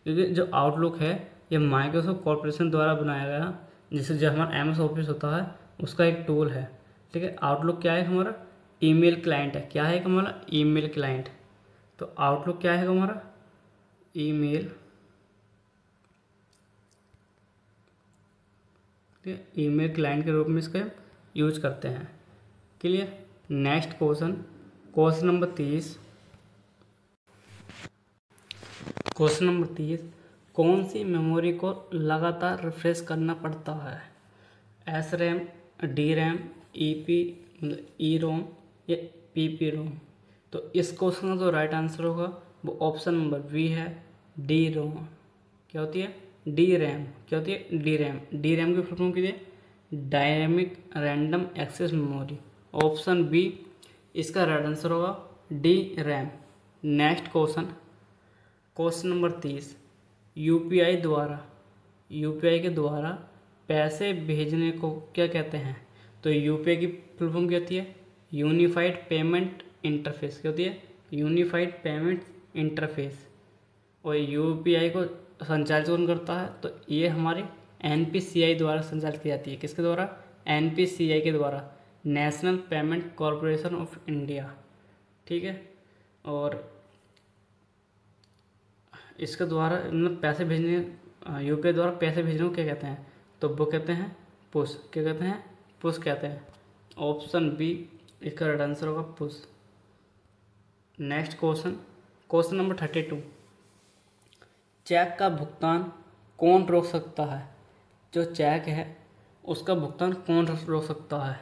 Speaker 1: क्योंकि जो आउटलुक है ये माइक्रोसॉफ्ट कॉर्पोरेशन द्वारा बनाया गया, जिससे जो हमारा MS ऑफिस होता है उसका एक टूल है, ठीक है। आउटलुक क्या है हमारा? ईमेल क्लाइंट है। क्या है हमारा? Email client. तो आउटलुक क्या है हमारा? ईमेल, ठीक है, ईमेल क्लाइंट के रूप में इसका यूज करते हैं। Clear. Next question, question number 30, question number 30, कौन सी मेमोरी को लगातार रिफ्रेश करना पड़ता है? SRAM, DRAM, EROM या PPROM? तो इस क्वेश्चन का जो राइट आंसर होगा वो ऑप्शन नंबर बी है, DROM। क्या होती है? DRAM। क्या होती है? DRAM। DRAM की फुल फॉर्म कीजिए, dynamic random access memory. Option B इसका राइट आंसर होगा, DRAM। Next question, question number 30, UPI के द्वारा पैसे भेजने को क्या कहते हैं? तो UPI की फुल फॉर्म क्या होती है? Unified payment interface. क्या होती है? Unified payment interface. और UPI को संचालित कौन करता है? तो ये हमारे NPCI द्वारा संचालित की जाती है। किसके द्वारा? NPCI के द्वारा, national payment corporation of India, ठीक है। और इसके द्वारा मतलब पैसे भेजने, UPI द्वारा पैसे भेजने को क्या कहते हैं? तो वो कहते हैं पुश। क्या कहते हैं? पुश कहते हैं। ऑप्शन बी इसका राइट आंसर होगा, push. Next question, question number 32, cheque का भुगतान कौन रोक सकता है? जो चेक है उसका भुगतान कौन रोक सकता है?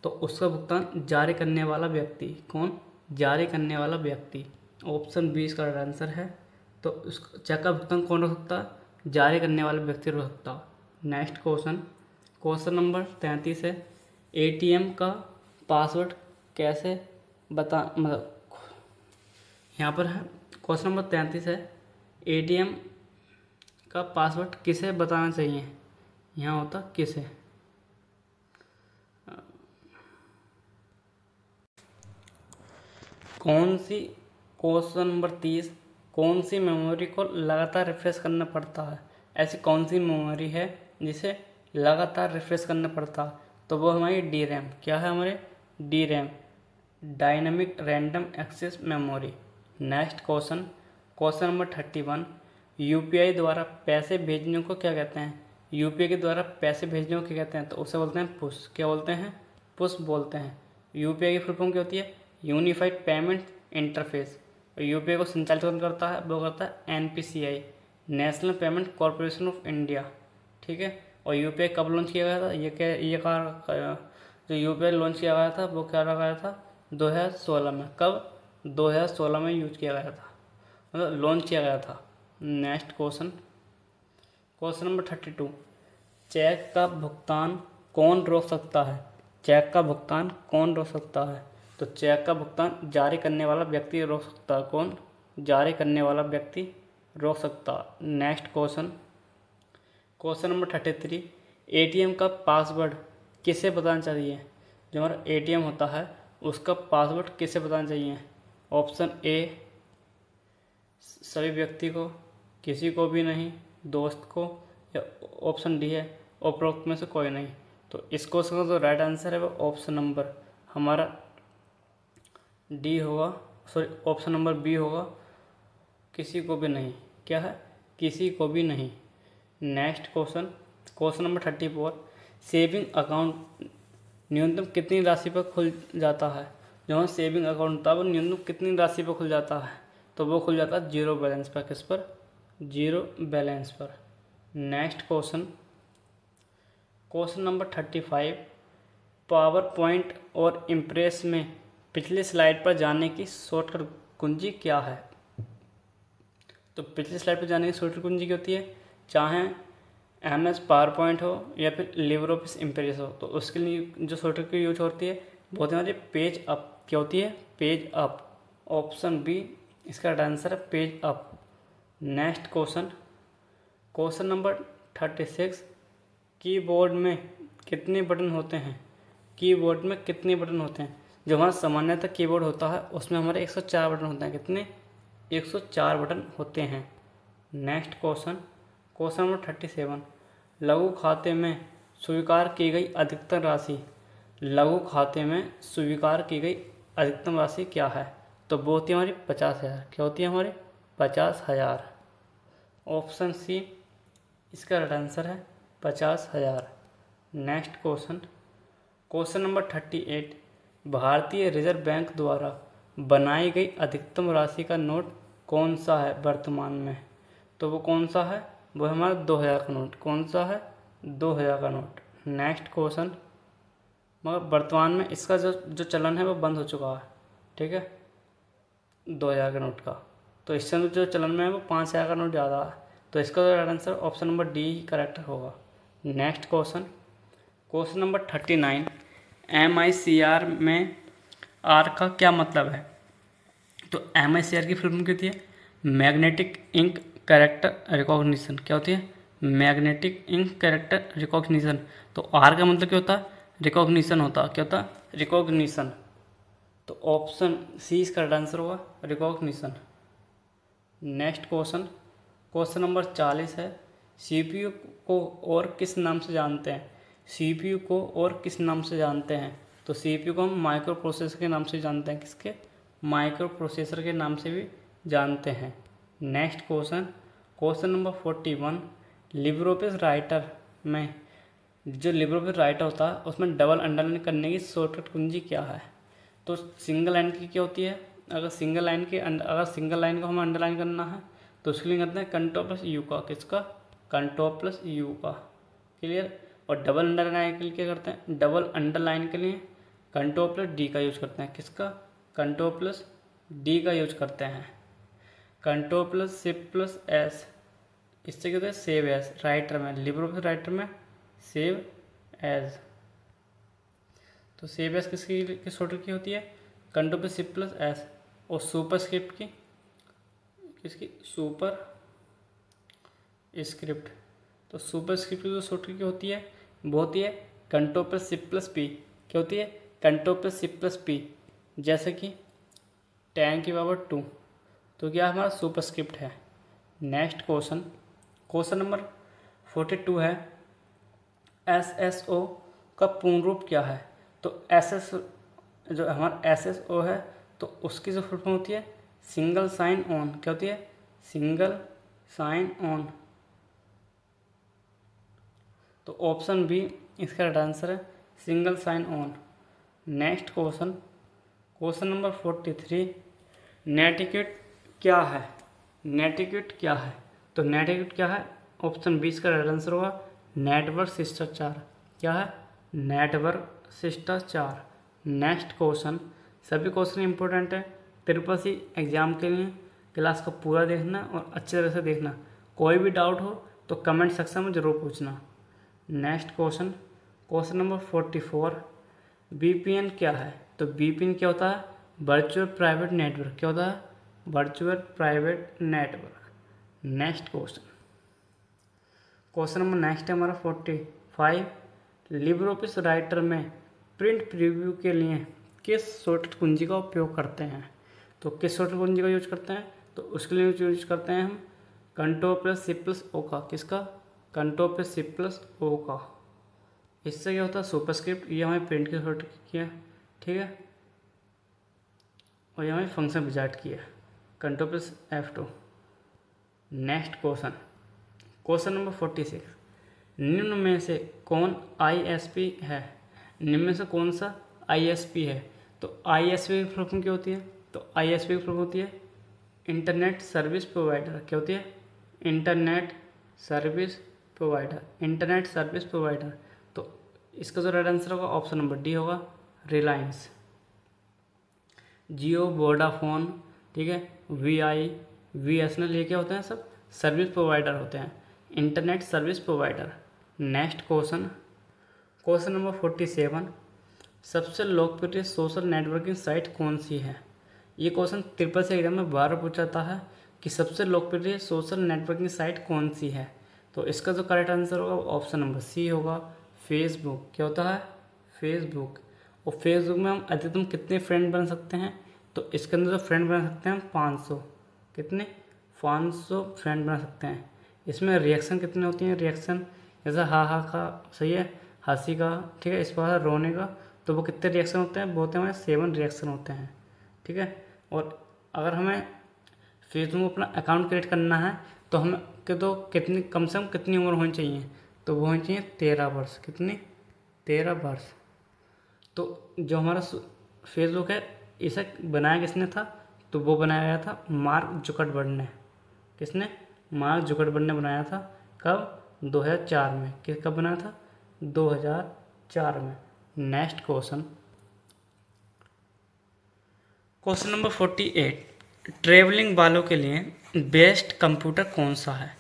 Speaker 1: तो उसका भुगतान जारी करने वाला व्यक्ति। कौन? जारी करने वाला व्यक्ति। ऑप्शन बी इसका राइट आंसर है। तो उस चेक का भुगतान कौन रोक सकता है? जारी करने वाला व्यक्ति रोक सकता है। नेक्स्ट क्वेश्चन, क्वेश्चन नंबर 33 है, ATM का पासवर्ड कैसे बता, मतलब यहाँ पर है क्वेश्चन नंबर 33 है, ATM का पासवर्ड किसे बताना चाहिए, यहाँ होता किसे। कौन सी, क्वेश्चन नंबर 30, कौन सी मेमोरी को लगातार रिफ्रेश करना पड़ता है? ऐसी कौन सी मेमोरी है जिसे लगातार रिफ्रेश करना पड़ता है? तो वो हमारी डी रैम। क्या है हमारे? D RAM, dynamic random access memory. Next question, question number 31, UPI द्वारा पैसे भेजने को क्या कहते हैं? यूपीआई के द्वारा पैसे भेजने को क्या कहते हैं? तो उसे बोलते हैं पुश। क्या बोलते हैं? पुश बोलते हैं। यूपीआई की फुल फॉर्म क्या होती है? Unified payment interface. यूपीआई को संचालित कौन करता है? वो करता है NPCI, national payment corporation of India. ठीक है। और यूपीआई कब लॉन्च किया गया था? जो यूपीआई लॉन्च किया गया था वो क्या रखा गया था? 2016 में। कब? 2016 में यूज किया गया था, मतलब लॉन्च किया गया था। Next question, question number 32, cheque का भुगतान कौन रोक सकता है? चेक का भुगतान कौन रोक सकता है? तो चेक का भुगतान जारी करने वाला व्यक्ति रोक सकता है। कौन? जारी करने वाला व्यक्ति रोक सकता है। Next question, question number 33, ATM का पासवर्ड किसे बताना चाहिए? जो हमारा एटीएम होता है उसका पासवर्ड किसे बताना चाहिए? ऑप्शन ए सभी व्यक्ति को, किसी को भी नहीं, दोस्त को, या ऑप्शन डी है उपरोक्त में से कोई नहीं। तो इस क्वेश्चन का जो राइट आंसर है वो ऑप्शन नंबर हमारा डी होगा, सॉरी ऑप्शन नंबर बी होगा, किसी को भी नहीं। क्या है? किसी को भी नहीं। Next question, question number 34, saving account न्यूनतम कितनी राशि पर खुल जाता है? जो सेविंग अकाउंट होता है वो न्यूनतम कितनी राशि पर खुल जाता है? तो वो खुल जाता है जीरो बैलेंस पर। किस पर? जीरो बैलेंस पर। Next question, question number 35, power point और इम्प्रेस में पिछली स्लाइड पर जाने की शॉर्टकट कुंजी क्या है? तो पिछली स्लाइड पर जाने की शॉर्टकट कुंजी क्या होती है? चाहे MS पावर पॉइंट हो या फिर लिबर ऑफिस इम्प्रेस हो, तो उसके लिए जो शॉर्टकट की यूज होती है वो होती है हमारी पेज अप। क्या होती है? Page up. ऑप्शन बी इसका आंसर है page up. Next question, question number 36, keyboard में कितने बटन होते हैं? कीबोर्ड में कितने बटन होते हैं? जो हमारा सामान्यतः कीबोर्ड होता है उसमें हमारे 104 बटन होते हैं। कितने? 104 बटन होते हैं। नेक्स्ट क्वेश्चन, क्वेश्चन नंबर 37, लघु खाते में स्वीकार की गई अधिकतम राशि, लघु खाते में स्वीकार की गई अधिकतम राशि क्या है? तो वो होती है हमारी 50,000। क्या होती है हमारी? 50,000। ऑप्शन सी इसका राइट आंसर है 50,000। नेक्स्ट क्वेश्चन, क्वेश्चन नंबर 38, भारतीय रिजर्व बैंक द्वारा बनाई गई अधिकतम राशि का नोट कौन सा है वर्तमान में? तो वो कौन सा है? वो है हमारा 2000 का नोट। कौन सा है? 2000 का नोट। नेक्स्ट क्वेश्चन, मगर वर्तमान में इसका जो चलन है वो बंद हो चुका है। ठीक है, 2000 के नोट का। तो इस समय जो चलन में है वो 5000 का नोट ज़्यादा है। तो इसका जो आंसर ऑप्शन नंबर डी ही करेक्ट होगा। Next question, question number 39, MICR में आर का क्या मतलब है? तो MICR की फुल फॉर्म क्या होती है? Magnetic ink character recognition. क्या होती है? Magnetic ink character recognition. तो आर का मतलब क्या होता है? रिकॉग्निशन होता है। क्या होता है? रिकॉग्निशन। तो ऑप्शन सी इसका आंसर होगा recognition. Next question, question number 40 है, CPU को और किस नाम से जानते हैं? CPU को और किस नाम से जानते हैं? तो CPU को हम माइक्रो प्रोसेसर के नाम से जानते हैं। किसके? माइक्रो प्रोसेसर के नाम से भी जानते हैं। Next question, question number 41, Libre Office Writer में जो लिबर ऑफिस राइटर होता है उसमें डबल अंडरलाइन करने की शॉर्टकट कुंजी क्या है? तो सिंगल लाइन की क्या होती है? अगर सिंगल लाइन को हमें अंडरलाइन करना है तो उसके लिए करते हैं कंट्रोल प्लस यू का। किसका? कंट्रोल प्लस यू का। क्लियर। और डबल अंडरलाइन के लिए क्या करते हैं? डबल अंडरलाइन के लिए कंट्रोल प्लस डी का यूज करते हैं। किसका? कंट्रोल प्लस डी का यूज करते हैं। Control plus shift plus S, इससे क्या होता है? Save as. राइटर में, लिबर ऑफिस राइटर में सेव एज। तो सेव एज किस शॉर्टकट की होती है? Control plus shift plus S. और सुपर स्क्रिप्ट की किसकी? Super script. तो सुपर स्क्रिप्ट की जो शॉर्टकट क्या होती है, वो होती है control plus shift plus P. क्या होती है? Control plus shift plus P. जैसे कि 10 की पावर 2, तो क्या हमारा सुपर स्क्रिप्ट है। नेक्स्ट क्वेश्चन नंबर 42 है, SSO का पूर्ण रूप क्या है। तो जो हमारा SSO है तो उसकी जो फुल फॉर्म होती है सिंगल साइन ऑन। क्या होती है? Single sign on. तो ऑप्शन बी इसका राइट आंसर है, single sign on. Next question number 43, netiquette क्या है। नेटिक्वेट क्या है? तो नेटिक्वेट क्या है? ऑप्शन बी इसका राइट आंसर होगा, नेटवर्क शिष्टाचार। क्या है? नेटवर्क शिष्टाचार। नेक्स्ट क्वेश्चन, सभी क्वेश्चन इंपॉर्टेंट है ट्रिपल सी एग्जाम के लिए। क्लास को पूरा देखना और अच्छी तरह से देखना। कोई भी डाउट हो तो कमेंट सेक्शन में ज़रूर पूछना। नेक्स्ट क्वेश्चन नंबर 44, VPN क्या है। तो VPN क्या होता है? Virtual private network. क्या होता है? Virtual private network. Next question number next है हमारा 45, लिब्रे ऑफिस राइटर में प्रिंट प्रीव्यू के लिए किस शॉर्टकट कुंजी का उपयोग करते हैं। तो किस शॉर्टकट कुंजी का यूज करते हैं? तो उसके लिए यूज करते हैं हम control plus shift plus O का। किसका? Control plus shift plus O का। इससे क्या होता है? सुपर स्क्रिप्ट, ये हमें प्रिंट के शॉर्टकट किया, ठीक है, और ये हमें फंक्शन विजार्ट किया, control plus F2। Next question number 46, निम्न में से कौन ISP है। निम्न में से कौन सा ISP है। तो ISP की फुल फॉर्म क्या होती है? तो ISP की फुल फॉर्म होती है इंटरनेट सर्विस प्रोवाइडर। क्या होती है? Internet service provider. Internet service provider. तो इसका जो राइट आंसर होगा ऑप्शन नंबर डी होगा, रिलायंस। जियो, वोडाफोन, ठीक है, VI, BSNL, ये क्या होते हैं? सब सर्विस प्रोवाइडर होते हैं, internet service provider. Next question number 47, सबसे लोकप्रिय सोशल नेटवर्किंग साइट कौन सी है। ये क्वेश्चन ट्रिपल सी एग्जाम में 12 पूछा जाता है कि सबसे लोकप्रिय सोशल नेटवर्किंग साइट कौन सी है। तो इसका जो करेक्ट आंसर होगा ऑप्शन नंबर सी होगा, फेसबुक। क्या होता है? फेसबुक। और फेसबुक में हम अधिकतम कितने फ्रेंड बन सकते हैं? तो इसके अंदर जो फ्रेंड बना सकते हैं हम 500। कितने? 500 फ्रेंड बना सकते हैं। इसमें रिएक्शन कितने होती हैं? रिएक्शन जैसा हा का, सही है, हंसी का, ठीक है, इस बार रोने का, तो वो कितने रिएक्शन होते हैं? वो होते हैं हमारे 7 रिएक्शन होते हैं, ठीक है। और अगर हमें फेसबुक में अपना अकाउंट क्रिएट करना है तो हमें तो कितनी, कम से कम कितनी उम्र होनी चाहिए? तो वो होनी चाहिए 13 वर्ष। कितनी? 13 वर्ष। तो जो हमारा फेसबुक है इसे बनाया किसने था? तो वो बनाया गया था मार्क जुकरबर्ग ने। किसने? मार्क जुकरबर्ग ने बनाया था। कब? 2004 में। कब बनाया था? 2004 में। नेक्स्ट क्वेश्चन नंबर 48, ट्रैवलिंग वालों के लिए बेस्ट कंप्यूटर कौन सा है।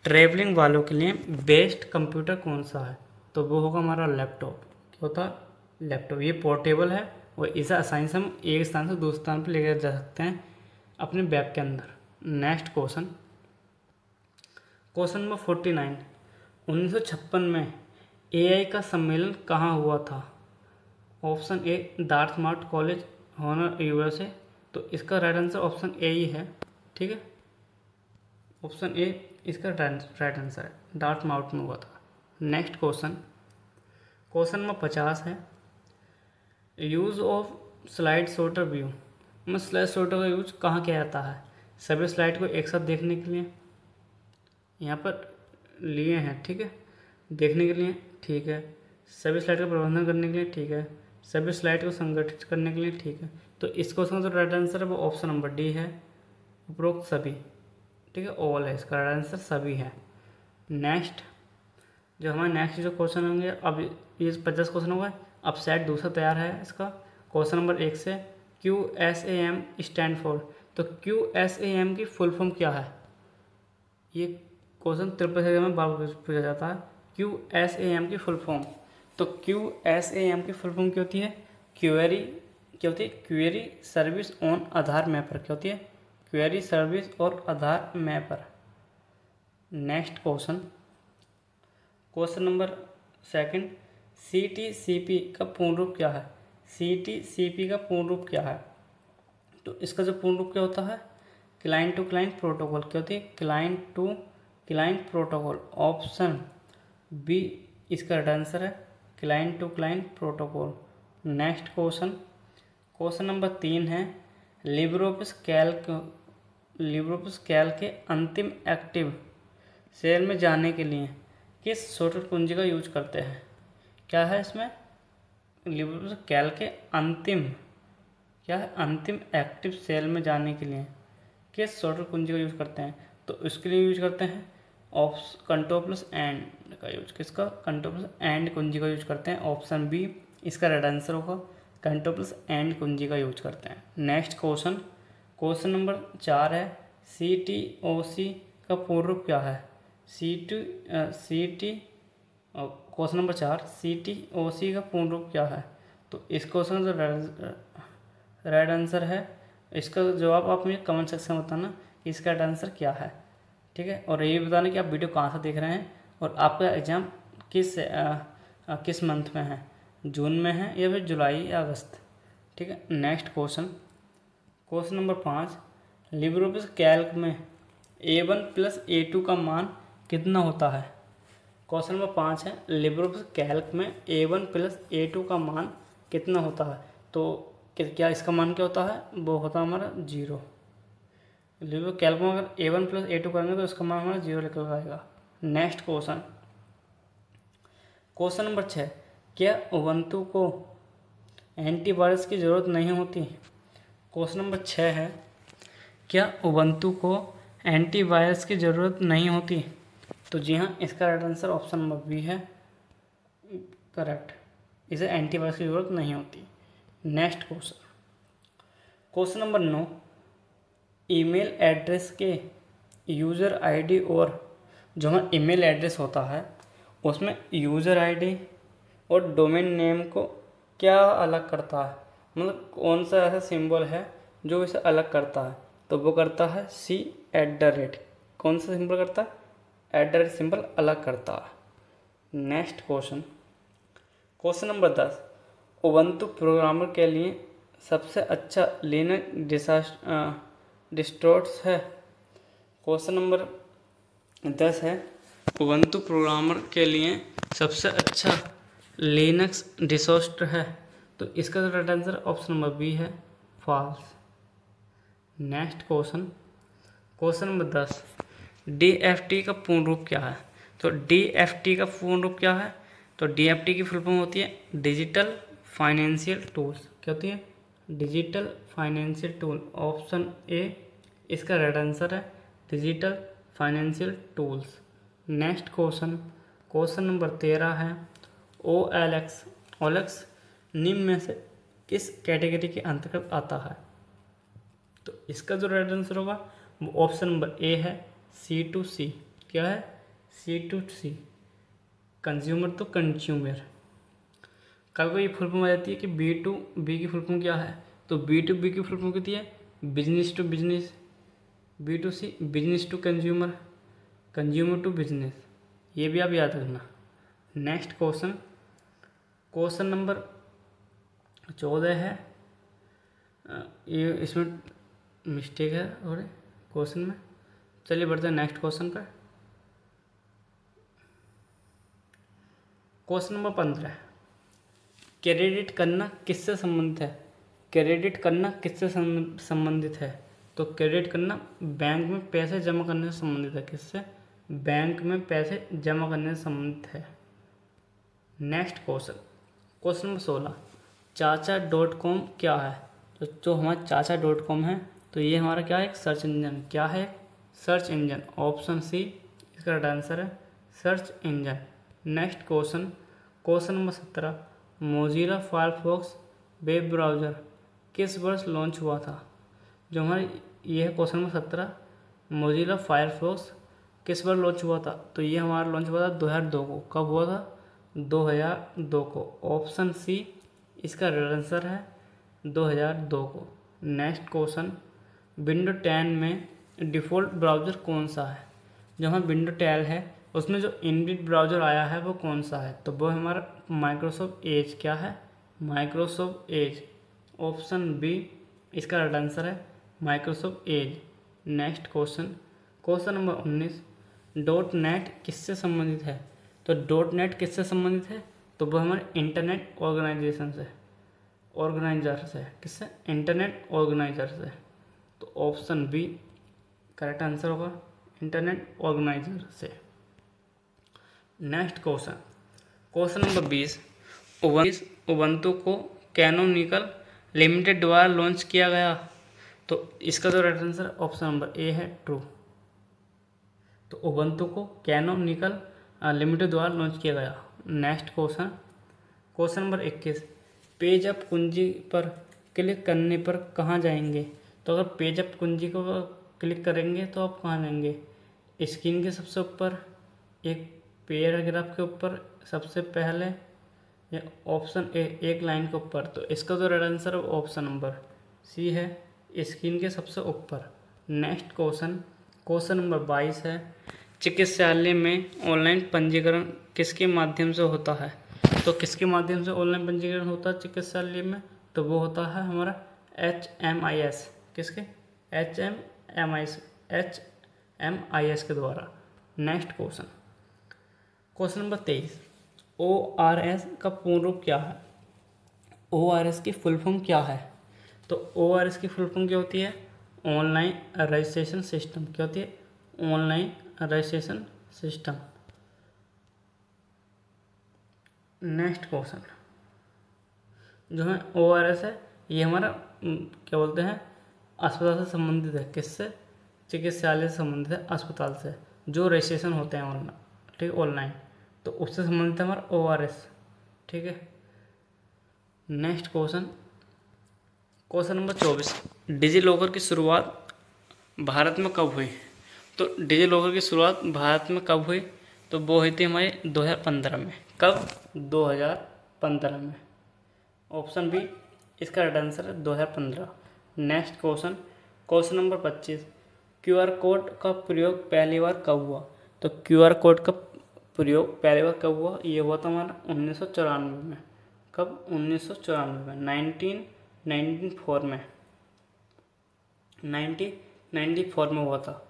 Speaker 1: ट्रैवलिंग वालों के लिए बेस्ट कंप्यूटर कौन सा है? तो वो होगा हमारा लैपटॉप। क्या होता है? लैपटॉप। ये पोर्टेबल है और इसे आसानी से हम एक स्थान से दूसरे स्थान पर लेकर जा सकते हैं अपने बैग के अंदर। नेक्स्ट क्वेश्चन नंबर 49, 1956 में AI का सम्मेलन कहाँ हुआ था। Option A Dartmouth college, Hanover, USA। तो इसका राइट आंसर ऑप्शन ए ही है, ठीक है, ऑप्शन ए इसका राइट आंसर है, डार्थमाउथ में हुआ था। नेक्स्ट क्वेश्चन नंबर 50 है, use of slide sorter view में स्लाइड सॉर्टर का यूज कहाँ किया जाता है। सभी स्लाइड को एक साथ देखने के लिए यहाँ पर लिए हैं, ठीक है, देखने के लिए, ठीक है, सभी स्लाइड का प्रबंधन करने के लिए, ठीक है, सभी स्लाइड को संगठित करने के लिए, ठीक है। तो इस क्वेश्चन का जो राइट आंसर है वो ऑप्शन नंबर डी है, उपरोक्त सभी, ठीक है, ऑल है, इसका राइट आंसर सभी है। नेक्स्ट जो क्वेश्चन होंगे, अब ये 50 क्वेश्चन हो गए, अब सेट दूसरा तैयार है इसका। क्वेश्चन नंबर 1 से QSAM स्टैंड फॉर। तो QSAM की फुल फॉर्म क्या है? ये क्वेश्चन ट्रिपल सी में बार पूछा जाता है, QSAM की फुल फॉर्म। तो QSAM की फुल फॉर्म क्या होती है? Query service on Aadhaar mapper. क्या होती है? क्वेरी सर्विस और Aadhaar mapper.
Speaker 2: Next question, question number second, CTCP का पूर्ण रूप क्या है? CTCP का पूर्ण रूप क्या है? तो इसका जो पूर्ण रूप क्या होता है? Client to client protocol. क्या होती है? Client to client protocol. Option B इसका राइट आंसर है, client to client protocol. Next question, question number 3 है, लिब्रोपिस कैल्क के अंतिम एक्टिव शेल में जाने के लिए किस शॉर्टकट कुंजी का यूज करते हैं? क्या है इसमें? लिब्रोपिस कैल्क के अंतिम क्या है? अंतिम एक्टिव सेल में जाने के लिए किस शॉर्टकट कुंजी का यूज करते हैं? तो इसके लिए यूज करते हैं कंट्रोल प्लस एंड का यूज। किसका? कंट्रोल प्लस एंड कुंजी का यूज करते हैं। ऑप्शन बी इसका राइट आंसर होगा, कंट्रोल प्लस एंड कुंजी का यूज करते हैं। नेक्स्ट क्वेश्चन, क्वेश्चन नंबर 4 है, CTOC का पूर्ण रूप क्या है? क्वेश्चन नंबर 4, CTOC का पूर्ण रूप क्या है? तो इस क्वेश्चन का राइट आंसर है, इसका जवाब आप मुझे कमेंट सेक्शन में बताना कि इसका राइट आंसर क्या है। ठीक है, और ये बताना कि आप वीडियो कहाँ से देख रहे हैं और आपका एग्ज़ाम किस मंथ में है, जून में है या फिर जुलाई या अगस्त। ठीक है, next question, question number 5, LibreOffice Calc में A1 प्लस A2 का मान कितना होता है? क्वेश्चन नंबर 5 है, लिब्रोपिस कैल्क में A1 प्लस A2 का मान कितना होता है? तो क्या इसका मान क्या होता है? वो होता है हमारा 0। लिब्रो कैल्क में अगर A1 प्लस A2 करेंगे तो इसका मान हमारा 0 निकल आएगा। नेक्स्ट क्वेश्चन, क्वेश्चन नंबर 6, क्या उबंटू को एंटीवायरस की ज़रूरत नहीं होती? क्वेश्चन नंबर 6 है, क्या उबंटू को एंटीवायरस की ज़रूरत नहीं होती? तो जी हाँ, इसका right answer option number B है करेक्ट, इसे एंटीवायरस की ज़रूरत नहीं होती। Next question, question number 9, email address के यूज़र आईडी और जो हमारा ईमेल एड्रेस होता है उसमें यूज़र आईडी और डोमेन नेम को क्या अलग करता है? मतलब कौन सा ऐसा सिंबल है जो इसे अलग करता है? तो वो करता है C@। कौन सा सिंबल करता है? @ सिंबल अलग करता है। Next question, question number 10, Ubuntu programmer के लिए सबसे अच्छा लिनक्स डिस्ट्रोस है? क्वेश्चन नंबर 10 है, उबंटू प्रोग्रामर के लिए सबसे अच्छा लिनक्स डिस्ट्रोस है? तो इसका जो right answer option number B है false. Next question, question number 10, DFT का पूर्ण रूप क्या है? तो DFT का पूर्ण रूप क्या है? तो DFT की फुल फॉर्म होती है डिजिटल फाइनेंशियल टूल्स। क्या होती है? Digital financial tool. Option A इसका राइट आंसर है, digital financial tools. Next question, question number 13 है, OLX निम्न में से किस कैटेगरी के अंतर्गत आता है? तो इसका जो राइट आंसर होगा वो ऑप्शन नंबर ए है, C2C। क्या है? C2C, consumer to consumer. कल को ये फुल फॉर्म आ जाती है कि B2B की फुल फॉर्म क्या है? तो B2B की फुल फॉर्म कितनी है? Business to business. B2C business to consumer, consumer to business. ये भी आप याद रखना। नेक्स्ट क्वेश्चन, क्वेश्चन नंबर 14 है, ये इसमें मिस्टेक है और क्वेश्चन में। चलिए बढ़ते हैं नेक्स्ट क्वेश्चन पर। क्वेश्चन नंबर 15, क्रेडिट करना किससे संबंधित है? क्रेडिट करना किससे संबंधित है? तो क्रेडिट करना बैंक में पैसे जमा करने से संबंधित है। किससे? बैंक में पैसे जमा करने से संबंधित है। नेक्स्ट क्वेश्चन, क्वेश्चन नंबर 16, चाचा.com क्या है? तो जो हमारा चाचा.com है तो ये हमारा क्या है? एक सर्च इंजन। क्या है? Search engine. ऑप्शन सी इसका राइट आंसर है, search engine. Next question, question number 17, Mozilla Firefox web browser किस वर्ष लॉन्च हुआ था? जो हमारे ये है क्वेश्चन नंबर 17, मोजिला फायरफॉक्स किस वर्ष लॉन्च हुआ था? तो ये हमारा लॉन्च हुआ था 2002 को। कब हुआ था? 2002 को। ऑप्शन सी इसका राइट आंसर है 2002 को। नेक्स्ट क्वेश्चन, विंडो 10 में डिफ़ॉल्ट ब्राउज़र कौन सा है? जो हमारा विंडो 12 है उसमें जो इनबिल्ट ब्राउज़र आया है वो कौन सा है, तो वो हमारा माइक्रोसॉफ्ट एज। क्या है? Microsoft Edge. ऑप्शन बी इसका राइट आंसर है, Microsoft Edge. Next question, question number 19, dot net किससे संबंधित है, तो डॉट नेट किससे संबंधित है, तो वो हमारे इंटरनेट ऑर्गेनाइजेशन से, ऑर्गेनाइजर से। किससे? इंटरनेट ऑर्गेनाइजर से। तो ऑप्शन बी करेक्ट आंसर होगा, इंटरनेट ऑर्गेनाइजर से। Next question, question number 20, Ubuntu को कैनोनिकल लिमिटेड द्वारा लॉन्च किया गया, तो इसका जो right answer option number A है, ट्रू। तो उबंटू को कैनोनिकल लिमिटेड द्वारा लॉन्च किया गया। Next question, question number 21, page up कुंजी पर क्लिक करने पर कहाँ जाएंगे, तो अगर पेजअप कुंजी को क्लिक करेंगे तो आप कहाँ जाएंगे? स्क्रीन के सबसे ऊपर, एक पैराग्राफ के ऊपर सबसे पहले, या ऑप्शन ए एक लाइन के ऊपर। तो इसका जो राइट आंसर है ऑप्शन नंबर सी है, स्क्रीन के सबसे ऊपर। नेक्स्ट क्वेश्चन, क्वेश्चन नंबर 22 है, चिकित्सालय में ऑनलाइन पंजीकरण किसके माध्यम से होता है, तो किसके माध्यम से ऑनलाइन पंजीकरण होता है चिकित्सालय में, तो वो होता है हमारा HMIS। किसके? HMIS के द्वारा। Next question, question number 23, ORS का पूर्ण रूप क्या है, ORS की फुल फॉर्म क्या है, तो ORS की फुल फॉर्म क्या होती है? Online registration system. क्या होती है? Online registration system. Next question, जो है ORS है ये हमारा क्या बोलते हैं, अस्पताल से संबंधित है। किससे? चिकित्सालय से संबंधित है, अस्पताल से जो रजिस्ट्रेशन होते हैं ऑनलाइन, ठीक है, ऑनलाइन, तो उससे संबंधित है हमारा ORS। ठीक है। Next question, question number 24, digi locker की शुरुआत भारत में कब हुई, तो डिजी लॉकर की शुरुआत भारत में कब हुई, तो वो हुई थी हमारे 2015 में। कब? 2015 में। ऑप्शन बी इसका राइट आंसर है 2015। Next question, question number 25, QR code का प्रयोग पहली बार कब हुआ, तो QR कोड का प्रयोग पहली बार कब हुआ, ये हुआ था हमारा 1994 में। कब? 1994 में, 1994 में, 1994 में हुआ था।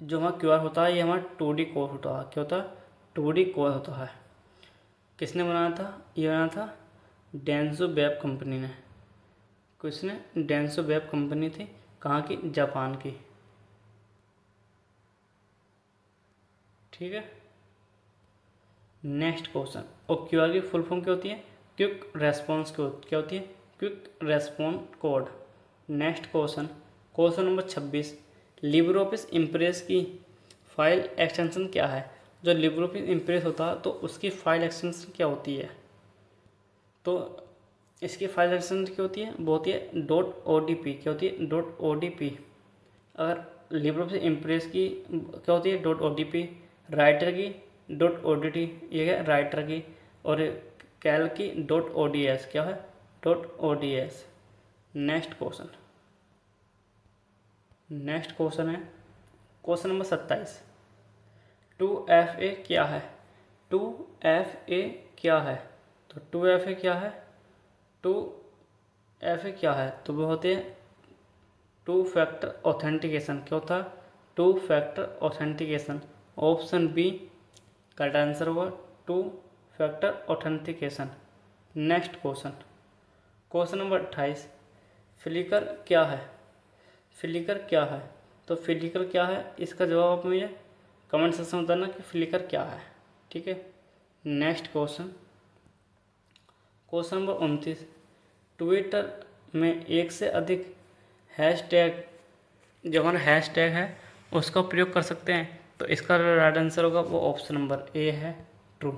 Speaker 2: जो हमारा QR होता है ये हमारा 2D कोड होता है। क्या होता है? 2D कोड होता है। किसने बनाया था? ये बनाया था डेंसो वेब कंपनी ने। किसने? डेंसो वेब कंपनी थी। कहाँ की? जापान की। ठीक है। नेक्स्ट क्वेश्चन, और QR की फुल फॉर्म क्या होती है? Quick response code. क्या होती है? Quick response code. Next question, question number 26, Libre office impress की फाइल एक्सटेंशन क्या है, जो लिब्रे ऑफिस इम्प्रेस होता है तो उसकी फाइल एक्सटेंशन क्या होती है, तो इसकी फाइल एक्सटेंशन क्या होती है? वो होती है .odp। क्या होती है? .odp। अगर लिब्रे ऑफिस इम्प्रेस की क्या होती है? .odp। राइटर की .odt, ये है राइटर की, और कैल्क की .ods। क्या है? .ods। Next question, next question है क्वेश्चन नंबर 27, 2FA क्या है, 2FA क्या है, तो 2FA क्या है, 2FA क्या है, तो वो होते हैं 2 फैक्टर ऑथेंटिकेशन। क्या होता है? 2 factor authentication. Option B correct answer हुआ, 2 factor authentication. Next question, question number 28, Flickr क्या है, फ्लिकर क्या है, तो फ्लिकर क्या है, इसका जवाब आप मुझे कमेंट सेक्शन में बताना कि फ्लिकर क्या है। ठीक है। Next question, question number 29, Twitter में एक से अधिक हैशटैग, जो हमारा हैशटैग है उसका प्रयोग कर सकते हैं, तो इसका राइट आंसर होगा वो ऑप्शन नंबर ए है, ट्रू।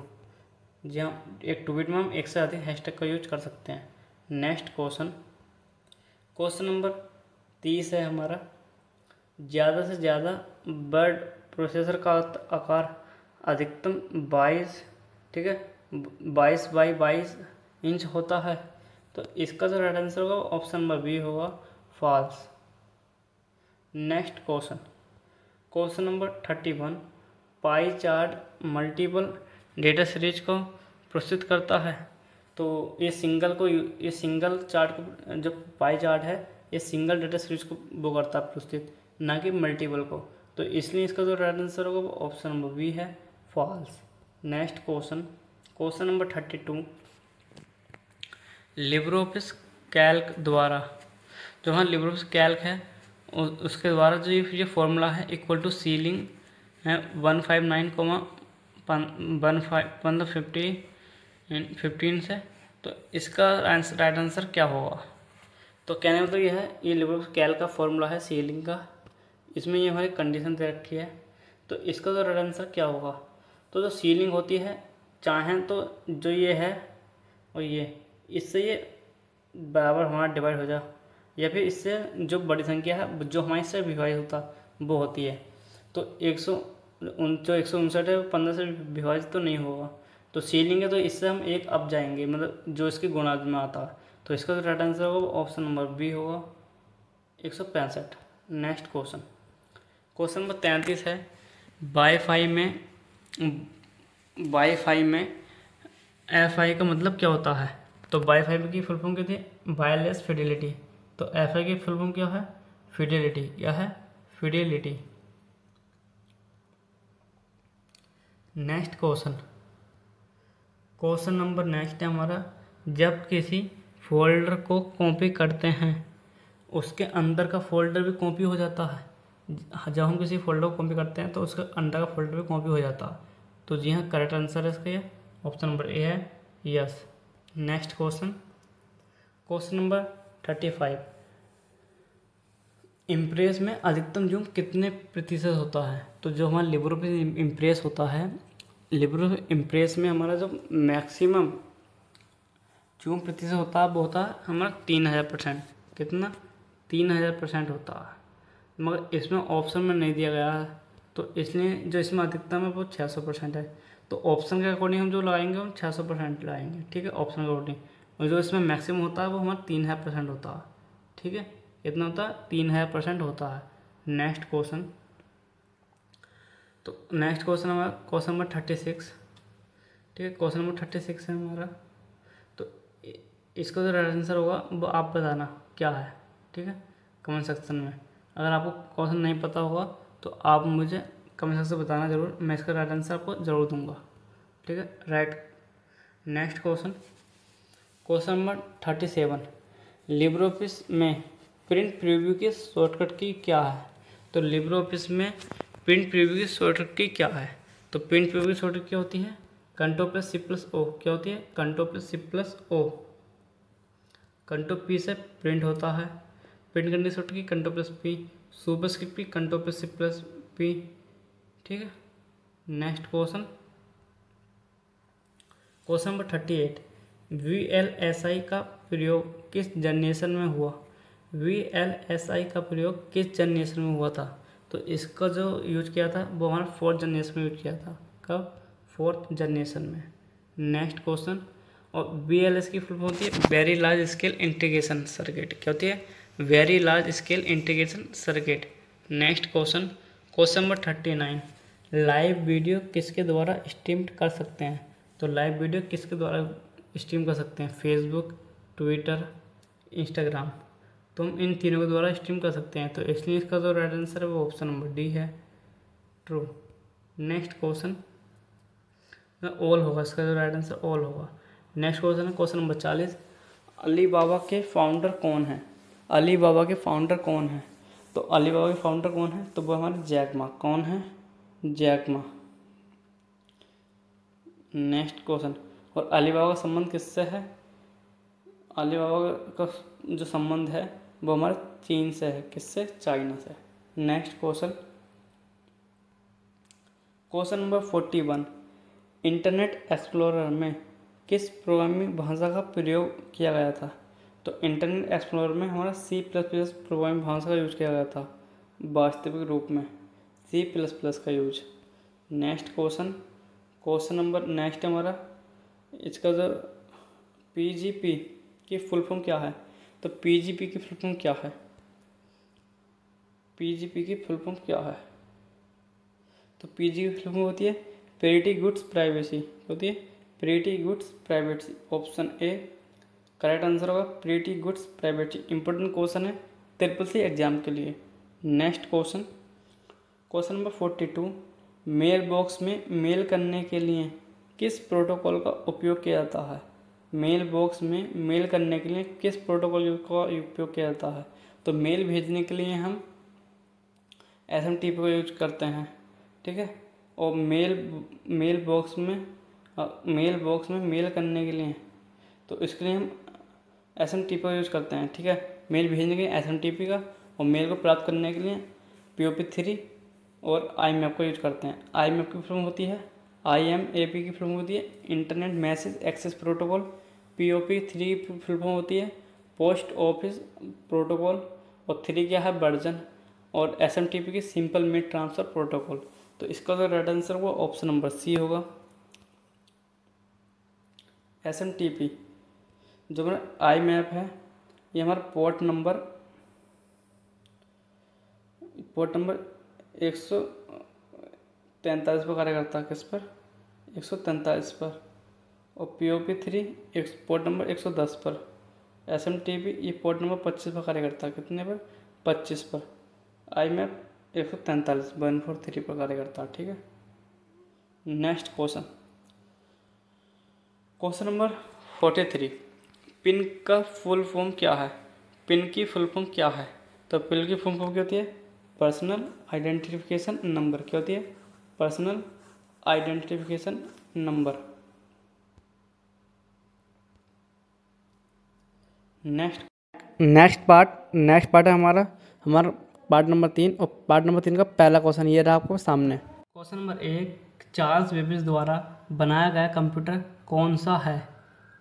Speaker 2: जी हाँ, एक ट्वीट में हम एक से अधिक हैशटैग का यूज कर सकते हैं। नेक्स्ट क्वेश्चन, क्वेश्चन नंबर 30 है हमारा, ज़्यादा से ज़्यादा वर्ड प्रोसेसर का आकार अधिकतम 22, ठीक है, 22 बाई 22 इंच होता है, तो इसका जो राइट आंसर होगा ऑप्शन नंबर बी होगा, false. Next question, question number 31, pie chart multiple data series को प्रस्तुत करता है। तो ये सिंगल चार्ट को, जो पाई चार्ट है, ये सिंगल डेटा सीरीज को वो करता है प्रस्तुत, ना कि मल्टीपल को। तो इसलिए इसका जो राइट आंसर होगा वो ऑप्शन नंबर बी है, false. Next question number 32, LibreOffice Calc द्वारा, जो हाँ लिब्रोऑफिस कैल्क है उसके द्वारा जो ये फॉर्मूला है इक्वल टू सीलिंग है 159,15 से, तो इसका राइट आंसर क्या होगा? तो कहने मतलब यह है, ये लिब्रोऑफिस कैल्क का फॉर्मूला है सीलिंग का, इसमें ये हमारी कंडीशन दे रखी है। तो इसका जो राइट आंसर क्या होगा? तो जो सीलिंग होती है, चाहें तो जो ये है और ये, इससे ये बराबर हमारा डिवाइड हो जाए, या फिर इससे जो बड़ी संख्या है जो हमारे से विभाजित होता वो होती है। तो 159 है 15 से विभाजित तो नहीं होगा, तो सीलिंग है तो इससे हम एक अप जाएंगे, मतलब जो इसके गुणांक में आता है। तो इसका जो राइट आंसर होगा ऑप्शन नंबर बी होगा, 165। नेक्स्ट क्वेश्चन नंबर 33 है, वाईफाई में एफआई का मतलब क्या होता है? तो वाईफाई की फुल फॉर्म क्या थी? Wireless Fidelity. तो एफआई की फुल फॉर्म क्या है? फिडेलिटी। क्या है? Fidelity. Next question number next है हमारा, जब किसी फोल्डर को कॉपी करते हैं उसके अंदर का फोल्डर भी कॉपी हो जाता है। जब हम किसी फोल्डर को कॉपी करते हैं तो उसके अंदर का फोल्डर भी कॉपी हो जाता है। तो जी हाँ, करेक्ट आंसर है इसका ये, ऑप्शन नंबर ए है, yes. Next question number 35, impress में अधिकतम जूम कितने प्रतिशत होता है? तो जो हमारा लिब्रोऑफिस इम्प्रेस होता है, लिब्रोऑफिस इम्प्रेस में हमारा जो मैक्सिमम जूम प्रतिशत होता है वो होता है हमारा 3000%। कितना? 3000% होता है, मगर इसमें ऑप्शन में नहीं दिया गया है, तो इसलिए जो इसमें अधिकतम है वो 600% है। तो ऑप्शन के अकॉर्डिंग हम जो लगाएंगे हम 600% लगाएंगे, ठीक है, ऑप्शन के अकॉर्डिंग। और जो इसमें मैक्सिमम होता है वो हमारा 3000% होता है, ठीक है, इतना होता है, 3000% होता है। नेक्स्ट क्वेश्चन, तो नेक्स्ट क्वेश्चन हमारा क्वेश्चन नंबर 36, ठीक है, क्वेश्चन नंबर 36 है हमारा। तो इसका जो राइट आंसर होगा वो आप बताना क्या है, ठीक है, कमेंट सेक्शन में। अगर आपको क्वेश्चन नहीं पता होगा तो आप मुझे कमेंट सेक्शन में बताना ज़रूर, मैं इसका राइट आंसर आपको ज़रूर दूंगा, ठीक है, राइट। नेक्स्ट क्वेश्चन नंबर 37, लिब्रोऑफिस में प्रिंट प्रीव्यू की शॉर्टकट की क्या है? तो लिब्रोऑफिस में प्रिंट प्रीव्यू की शॉर्टकट की क्या है? तो प्रिंट प्रीव्यू की शॉर्टकट क्या होती है? Ctrl+C+O। क्या होती है? Ctrl+C+O। Ctrl P से प्रिंट होता है, प्रिंट करने की शॉर्टकट की Ctrl+P, सुपरस्क्रिप्ट की Ctrl+C+P, ठीक है। नेक्स्ट क्वेश्चन नंबर 38, VLSI का प्रयोग किस जनरेशन में हुआ? VLSI का प्रयोग किस जनरेशन में हुआ था? तो इसका जो यूज किया था वो हमारा 4th जनरेशन में यूज किया था। कब? 4th जनरेशन में। नेक्स्ट क्वेश्चन, और VLS की फुल फॉर्म होती है very large scale integration circuit. क्या होती है? Very large scale integration circuit. Next question number 39, live video किसके द्वारा स्ट्रीम कर सकते हैं? तो लाइव वीडियो किसके द्वारा स्ट्रीम कर सकते हैं? Facebook, Twitter, Instagram. तो हम इन तीनों के द्वारा स्ट्रीम कर सकते हैं, तो इसलिए इसका जो राइट आंसर है वो ऑप्शन नंबर डी है, ट्रू। नेक्स्ट क्वेश्चन ऑल होगा, इसका जो राइट आंसर ऑल होगा। नेक्स्ट क्वेश्चन है क्वेश्चन नंबर 40, अली बाबा के फाउंडर कौन है? अली बाबा के फाउंडर कौन है? तो अली बाबा के फाउंडर कौन है? तो वो हमारे जैक मा। कौन है? Jack Ma. नेक्स्ट क्वेश्चन, और अली बाबा का संबंध किससे है? अली बाबा का जो संबंध है वो हमारे चीन से है। किससे? चाइना से। Next question number 41, internet explorer में किस प्रोग्रामिंग भाषा का प्रयोग किया गया था? तो इंटरनेट एक्सप्लोरर में हमारा C++ प्रोग्रामिंग भाषा का यूज किया गया था, वास्तविक रूप में C++ का use. Next question number next हमारा, इसका जो PGP की फुल फॉर्म क्या है? तो PGP की फुल फॉर्म क्या है? PGP की फुल फॉर्म क्या है? तो पीजी की फुल फॉर्म होती है प्रीटी गुड्स प्राइवेसी, होती है pretty goods privacy. Option A correct answer होगा pretty goods privacy. Important question है ट्रिपल सी एग्जाम के लिए। Next question, question number 42, mail box में मेल करने के लिए किस प्रोटोकॉल का उपयोग किया जाता है? मेल बॉक्स में मेल करने के लिए किस प्रोटोकॉल का उपयोग किया जाता है? तो मेल भेजने के लिए हम SMTP का यूज करते हैं, ठीक है। और मेल बॉक्स में मेल करने के लिए तो इसके लिए हम SMTP का यूज करते हैं, ठीक है। मेल भेजने के लिए SMTP का और मेल को प्राप्त करने के लिए POP3 और IMAP का यूज करते हैं। IMAP की फुल फॉर्म होती है IMAP की फुल फॉर्म होती है internet message access protocol. POP3 की फुल फॉर्म होती है पोस्ट ऑफिस प्रोटोकॉल और 3 क्या है वर्जन, और SMTP की सिंपल मेल ट्रांसफ़र प्रोटोकॉल। तो इसका जो राइट आंसर होगा ऑप्शन नंबर सी होगा। SMTP जो हमारा IMAP है ये हमारा पोर्ट नंबर 143 पर कार्य करता है। किस पर? 143 पर। और POP3 पोर्ट नंबर 110 पर। SMTP ये पोर्ट नंबर 25 पर कार्य करता है। कितने पर? 25 पर। IMAP 143 143 पर कार्य करता है, ठीक है। Next question, question number 43, pin का फुल फॉर्म क्या है? पिन की फुल फॉर्म क्या है? तो पिन की फुल फॉर्म क्या होती है? Personal identification number. क्या होती है? Personal identification number. Next part है हमारा पार्ट नंबर 3, और पार्ट नंबर 3 का पहला क्वेश्चन ये रहा आपको सामने।
Speaker 1: क्वेश्चन नंबर 1, चार्ल्स बेबेज द्वारा बनाया गया कंप्यूटर कौन सा है?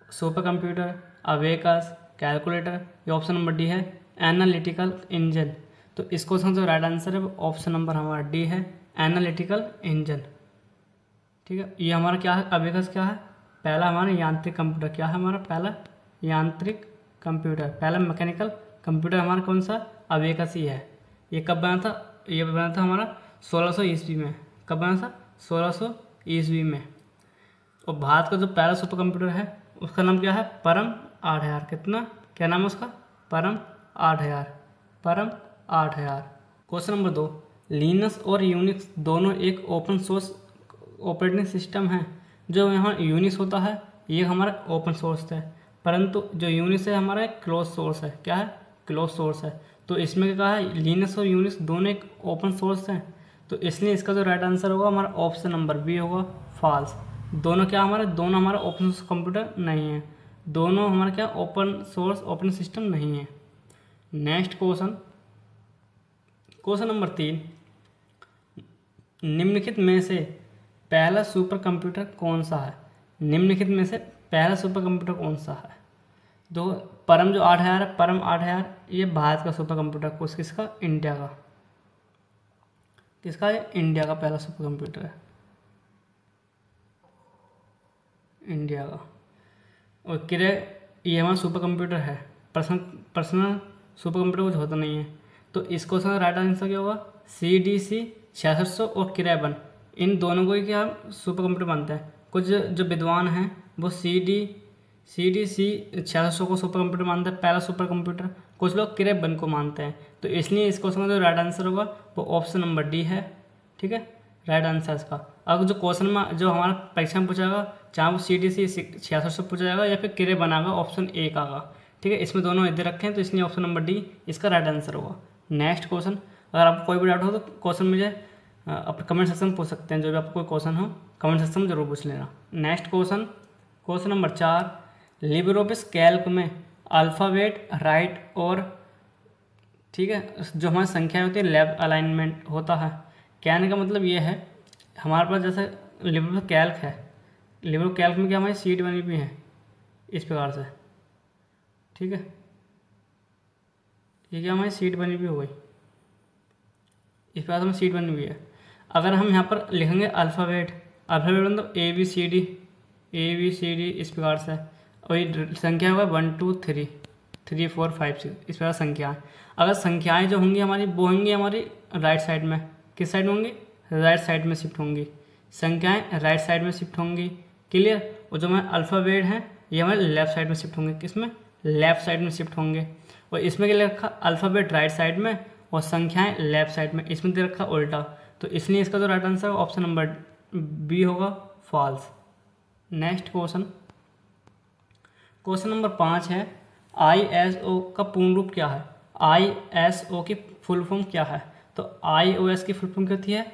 Speaker 1: सुपर कंप्यूटर, अवेकस, कैलकुलेटर, या ऑप्शन नंबर डी है एनालिटिकल इंजन। तो इस क्वेश्चन का राइट आंसर है ऑप्शन नंबर हमारा डी है एनालिटिकल इंजन, ठीक है। ये हमारा क्या है? अवेकस क्या है? पहला हमारा यांत्रिक कंप्यूटर। क्या है हमारा? पहला यांत्रिक कंप्यूटर, पहला मैकेनिकल कंप्यूटर हमारा कौन सा? अवेकस ही है। ये कब बना था? ये बना था हमारा 1600 ईस्वी में। कब बना था? 1600 ईस्वी में। और भारत का जो पहला सुपर कंप्यूटर है उसका नाम क्या है? परम 8000। कितना? क्या नाम है उसका? परम 8000। परम 8000। क्वेश्चन नंबर 2, लिनक्स और यूनिक्स दोनों एक ओपन सोर्स ऑपरेटिंग सिस्टम है। जो यहाँ यूनिक्स होता है ये हमारा ओपन सोर्स है, परंतु जो यूनिक्स है हमारा एक क्लोज सोर्स है। क्या है? क्लोज सोर्स है। तो इसमें क्या कहा है? लिनक्स और यूनिक्स दोनों एक ओपन सोर्स हैं, तो इसलिए इसका जो राइट आंसर होगा हमारा ऑप्शन नंबर बी होगा फॉल्स। दोनों क्या हमारे? दोनों हमारा ओपन सोर्स कंप्यूटर नहीं है। दोनों हमारा क्या? ओपन सोर्स ऑपरेटिंग सिस्टम नहीं है। नेक्स्ट क्वेश्चन, क्वेश्चन नंबर 3, निम्नलिखित में से पहला सुपर कंप्यूटर कौन सा है? निम्नलिखित में से पहला सुपर कंप्यूटर कौन सा है? दो परम जो 8000 है, परम 8000 ये भारत का सुपर कंप्यूटर, कुछ किसका? इंडिया का। किसका है? इंडिया का पहला सुपर कंप्यूटर है, इंडिया का। और किरे ये हमारा सुपर कंप्यूटर है, पर्सनल सुपर कंप्यूटर कुछ होता नहीं है। तो इस क्वेश्चन का राइट आंसर क्या होगा? CDC 6600 और किरेबन, इन दोनों को ही क्या सुपर कंप्यूटर मानते हैं। कुछ जो विद्वान हैं वो CDC 6600 को सुपर कंप्यूटर मानते हैं, पहला सुपर कंप्यूटर। कुछ लोग किरेबन को मानते हैं। तो इसलिए इस क्वेश्चन का जो राइट आंसर होगा वो ऑप्शन नंबर डी है, ठीक है, राइट आंसर इसका। अब जो क्वेश्चन में जो हमारा परीक्षा में पूछा जाएगा, चाहे वो CDC 6600 पूछा जाएगा या फिर किरे बनागा, ऑप्शन ए का आगा, ठीक है। इसमें दोनों इधर रखे हैं, तो इसलिए ऑप्शन नंबर डी इसका राइट आंसर होगा। नेक्स्ट क्वेश्चन, अगर आपको कोई भी डाउट हो तो क्वेश्चन मुझे अपने कमेंट सेक्शन में पूछ सकते हैं। जो भी आपको कोई क्वेश्चन हो कमेंट सेक्शन में जरूर पूछ लेना। Next question, question number 4, LibreOffice Calc में अल्फ़ाबेट राइट और, ठीक है, जो हमारी संख्या होती है लेफ्ट अलाइनमेंट होता है। कहने का मतलब ये है हमारे पास जैसे लिब्रियोफिस कैल्क है, लिब्रियोफिस कैल्क में क्या हमारी सीट बनी हुई है इस प्रकार से, ठीक है। ये क्या हमारी सीट बनी हुई हो गई, इस प्रकार से हमें सीट बनी हुई है। अगर हम यहाँ पर लिखेंगे अल्फ़ाबेट मतलब ABCD इस प्रकार से, और ये संख्या होगा 1 2 3 3 4 5 6, इस प्रकार संख्याएँ। अगर संख्याएँ जो होंगी हमारी वो होंगी हमारी राइट साइड में, किस साइड में होंगी? राइट साइड में शिफ्ट होंगी, संख्याएं राइट साइड में शिफ्ट होंगी। क्लियर। और जो हमारे अल्फ़ाबेट हैं ये हमारे लेफ्ट साइड में शिफ्ट होंगे, किसमें, लेफ्ट साइड में शिफ्ट होंगे। और इसमें क्या रखा, अल्फ़ाबेट राइट साइड में और संख्याएं लेफ्ट साइड में, इसमें दे रखा उल्टा। तो इसलिए इसका जो राइट आंसर है ऑप्शन नंबर बी होगा, false. Next question, question number 5 है ISO का पूर्ण रूप क्या है। ISO की फुल फॉर्म क्या है। तो IOS की फुल फॉर्म क्या होती है,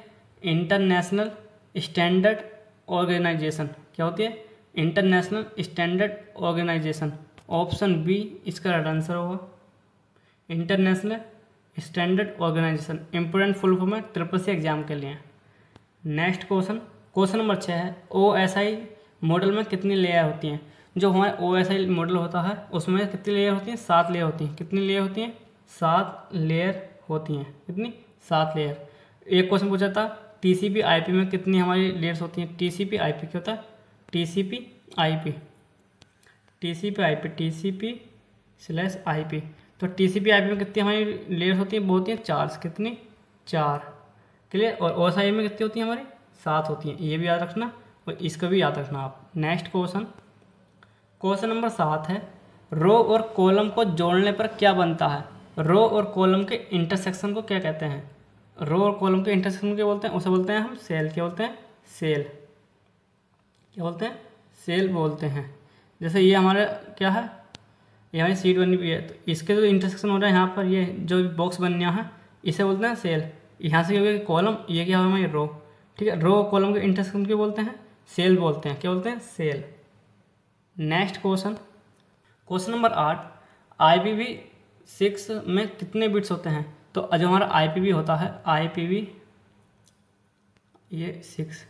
Speaker 1: इंटरनेशनल स्टैंडर्ड ऑर्गेनाइजेशन। क्या होती है, international standard organisation. Option B इसका राइट आंसर होगा, international standard organisation. Important full form है ट्रिपल एग्जाम के लिए। नेक्स्ट क्वेश्चन, क्वेश्चन नंबर 6 है OSI मॉडल में कितनी लेयर होती हैं। जो हमारे OSI मॉडल होता है उसमें कितनी लेयर होती हैं, 7 लेयर होती हैं। कितनी लेयर होती हैं, 7 लेयर होती हैं। कितनी, 7 लेयर। एक क्वेश्चन पूछा था TCP IP में कितनी हमारी लेयर्स होती हैं। TCP IP क्या होता है, TCP IP, TCP IP, TCP/IP। तो TCP IP में कितनी हमारी लेयर्स होती हैं, वो होती हैं 4। कितनी, 4। क्लियर। और OSI में कितनी होती हैं हमारी, 7 होती हैं। ये भी याद रखना और इसका भी याद रखना आप। नेक्स्ट क्वेश्चन, क्वेश्चन नंबर 7 है रो और कॉलम को जोड़ने पर क्या बनता है। रो और कॉलम के इंटरसेक्शन को क्या कहते हैं। रो और कॉलम के इंटरसेक्शन क्या बोलते हैं, उसे बोलते हैं हम सेल। क्या बोलते हैं, सेल। क्या बोलते हैं, सेल बोलते हैं। जैसे ये हमारा क्या है, ये हमारी सीट बनी हुई है, तो इसके जो इंटरसेक्शन हो रहा है यहाँ पर, ये जो बॉक्स बन गया है इसे बोलते हैं सेल। यहाँ से क्या हो गया कॉलम, ये क्या हो गया रो। ठीक है, रो और कॉलम के इंटरसेक्शन क्या बोलते हैं, सेल बोलते हैं। क्या बोलते हैं, cell. Next question, question number 8, IPv6 में कितने बिट्स होते हैं। तो जो हमारा IPv होता है, IPv ये 6,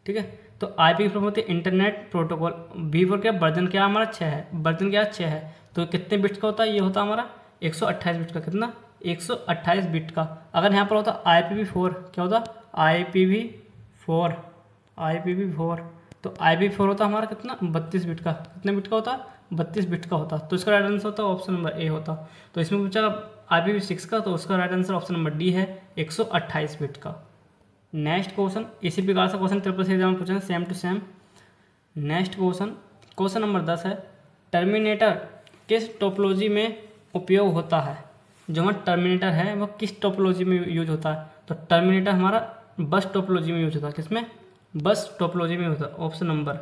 Speaker 1: ठीक है। तो IPv4 होती है इंटरनेट प्रोटोकॉल। V4 क्या वर्जन क्या हमारा 6 है, वर्जन क्या 6 है। तो कितने बिट्स का होता है, ये होता है हमारा 128 बिट का। कितना, 128 बिट का। अगर यहाँ पर होता IPv4 क्या होता, IPv4, तो IPv4 होता हमारा कितना, 32 बिट का। कितने बिट का होता, 32 बिट का होता। तो इसका राइट आंसर होता ऑप्शन नंबर ए होता। तो इसमें पूछा IPv6 का, तो उसका right answer option number D है, 128 बिट का। नेक्स्ट क्वेश्चन, इसी प्रकार से क्वेश्चन ट्रिपल सी एग्जाम पूछे same to same. Next question, question number 10 है टर्मिनेटर किस टोपोलॉजी में उपयोग होता है। जो हमारा टर्मिनेटर है वो किस टोपोलॉजी में यूज होता है। तो टर्मिनेटर हमारा बस टोपोलॉजी में यूज होता है। किसमें, बस टोपोलॉजी में होता है। ऑप्शन नंबर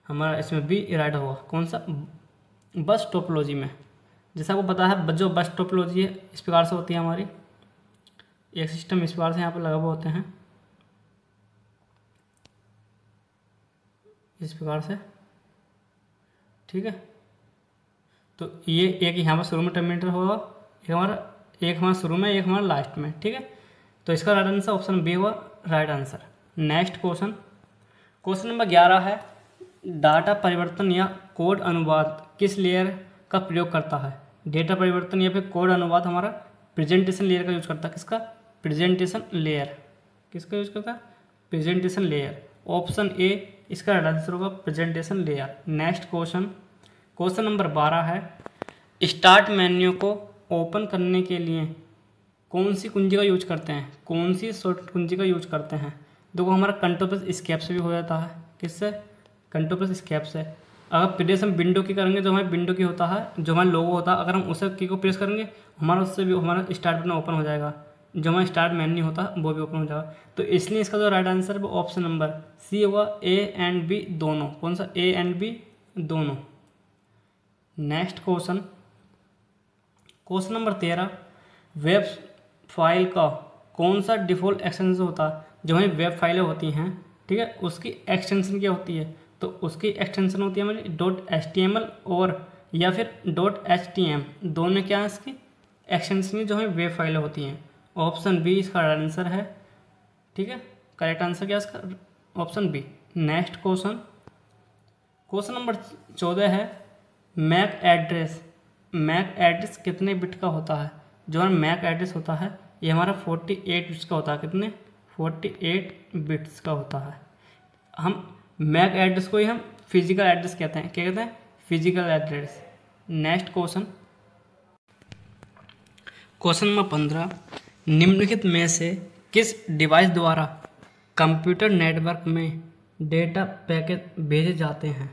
Speaker 1: हमारा इसमें बी राइट होगा। कौन सा, बस टोपोलॉजी में। जैसा आपको पता है जो बस टोपोलॉजी है इस प्रकार से होती है हमारी, एक सिस्टम इस प्रकार से यहाँ पर लगा हुआ होते हैं, इस प्रकार से। ठीक है, तो ये एक यहाँ पर शुरू में टर्मिनेटर होगा, एक हमारा शुरू में, एक हमारा लास्ट में। ठीक है, तो इसका राइट आंसर ऑप्शन बी होगा right answer. Next question, question number 11 है डाटा परिवर्तन या कोड अनुवाद किस लेयर का प्रयोग करता है। डेटा परिवर्तन या फिर कोड अनुवाद हमारा प्रेजेंटेशन लेयर का यूज करता है। किसका, प्रेजेंटेशन लेयर। किसका यूज करता है, प्रेजेंटेशन लेयर। ऑप्शन ए इसका राइट आंसर होगा presentation layer. Next question, question number 12 है स्टार्ट मेन्यू को ओपन करने के लिए कौन सी कुंजी का यूज करते हैं, कौन सी शॉर्टकट कुंजी का यूज करते हैं। देखो हमारा कंट्रोल प्लस एस्केप से भी हो जाता है। किससे, कंट्रोल प्लस एस्केप से। अगर प्रेस हम विंडो की करेंगे, जो हमारे विंडो की होता है, जो हमारा लोगो होता है, अगर हम उस की को प्रेस करेंगे हमारा उससे भी हमारा स्टार्ट बटन ओपन हो जाएगा। जो हमारा स्टार्ट मेन्यू होता है वो भी ओपन हो जाएगा। तो इसलिए इसका जो राइट आंसर है वो ऑप्शन नंबर सी होगा, ए एंड बी दोनों। कौन सा, ए एंड बी दोनों। Next question, question number 13 web file का कौन सा डिफ़ॉल्ट एक्सटेंशन होता है। जो हमारी वेब फाइलें होती हैं, ठीक है, उसकी एक्सटेंशन क्या होती है। तो उसकी एक्सटेंशन होती है हमारी .html और या फिर .htm, दोनों क्या है इसकी एक्सटेंशन जो हमारी वेब फाइलें होती हैं। ऑप्शन बी इसका आंसर है। ठीक है, करेक्ट आंसर क्या है इसका, option B. Next question, question number 14 है मैक एड्रेस। मैक एड्रेस कितने बिट का होता है। जो हमारा मैक एड्रेस होता है ये हमारा 48 बिट्स का होता है। कितने, 48 बिट्स का होता है। हम मैक एड्रेस को ही हम फिजिकल एड्रेस कहते हैं। क्या कहते हैं, physical address. Next question, question number 15 निम्नलिखित में से किस डिवाइस द्वारा कंप्यूटर नेटवर्क में डेटा पैकेट भेजे जाते हैं।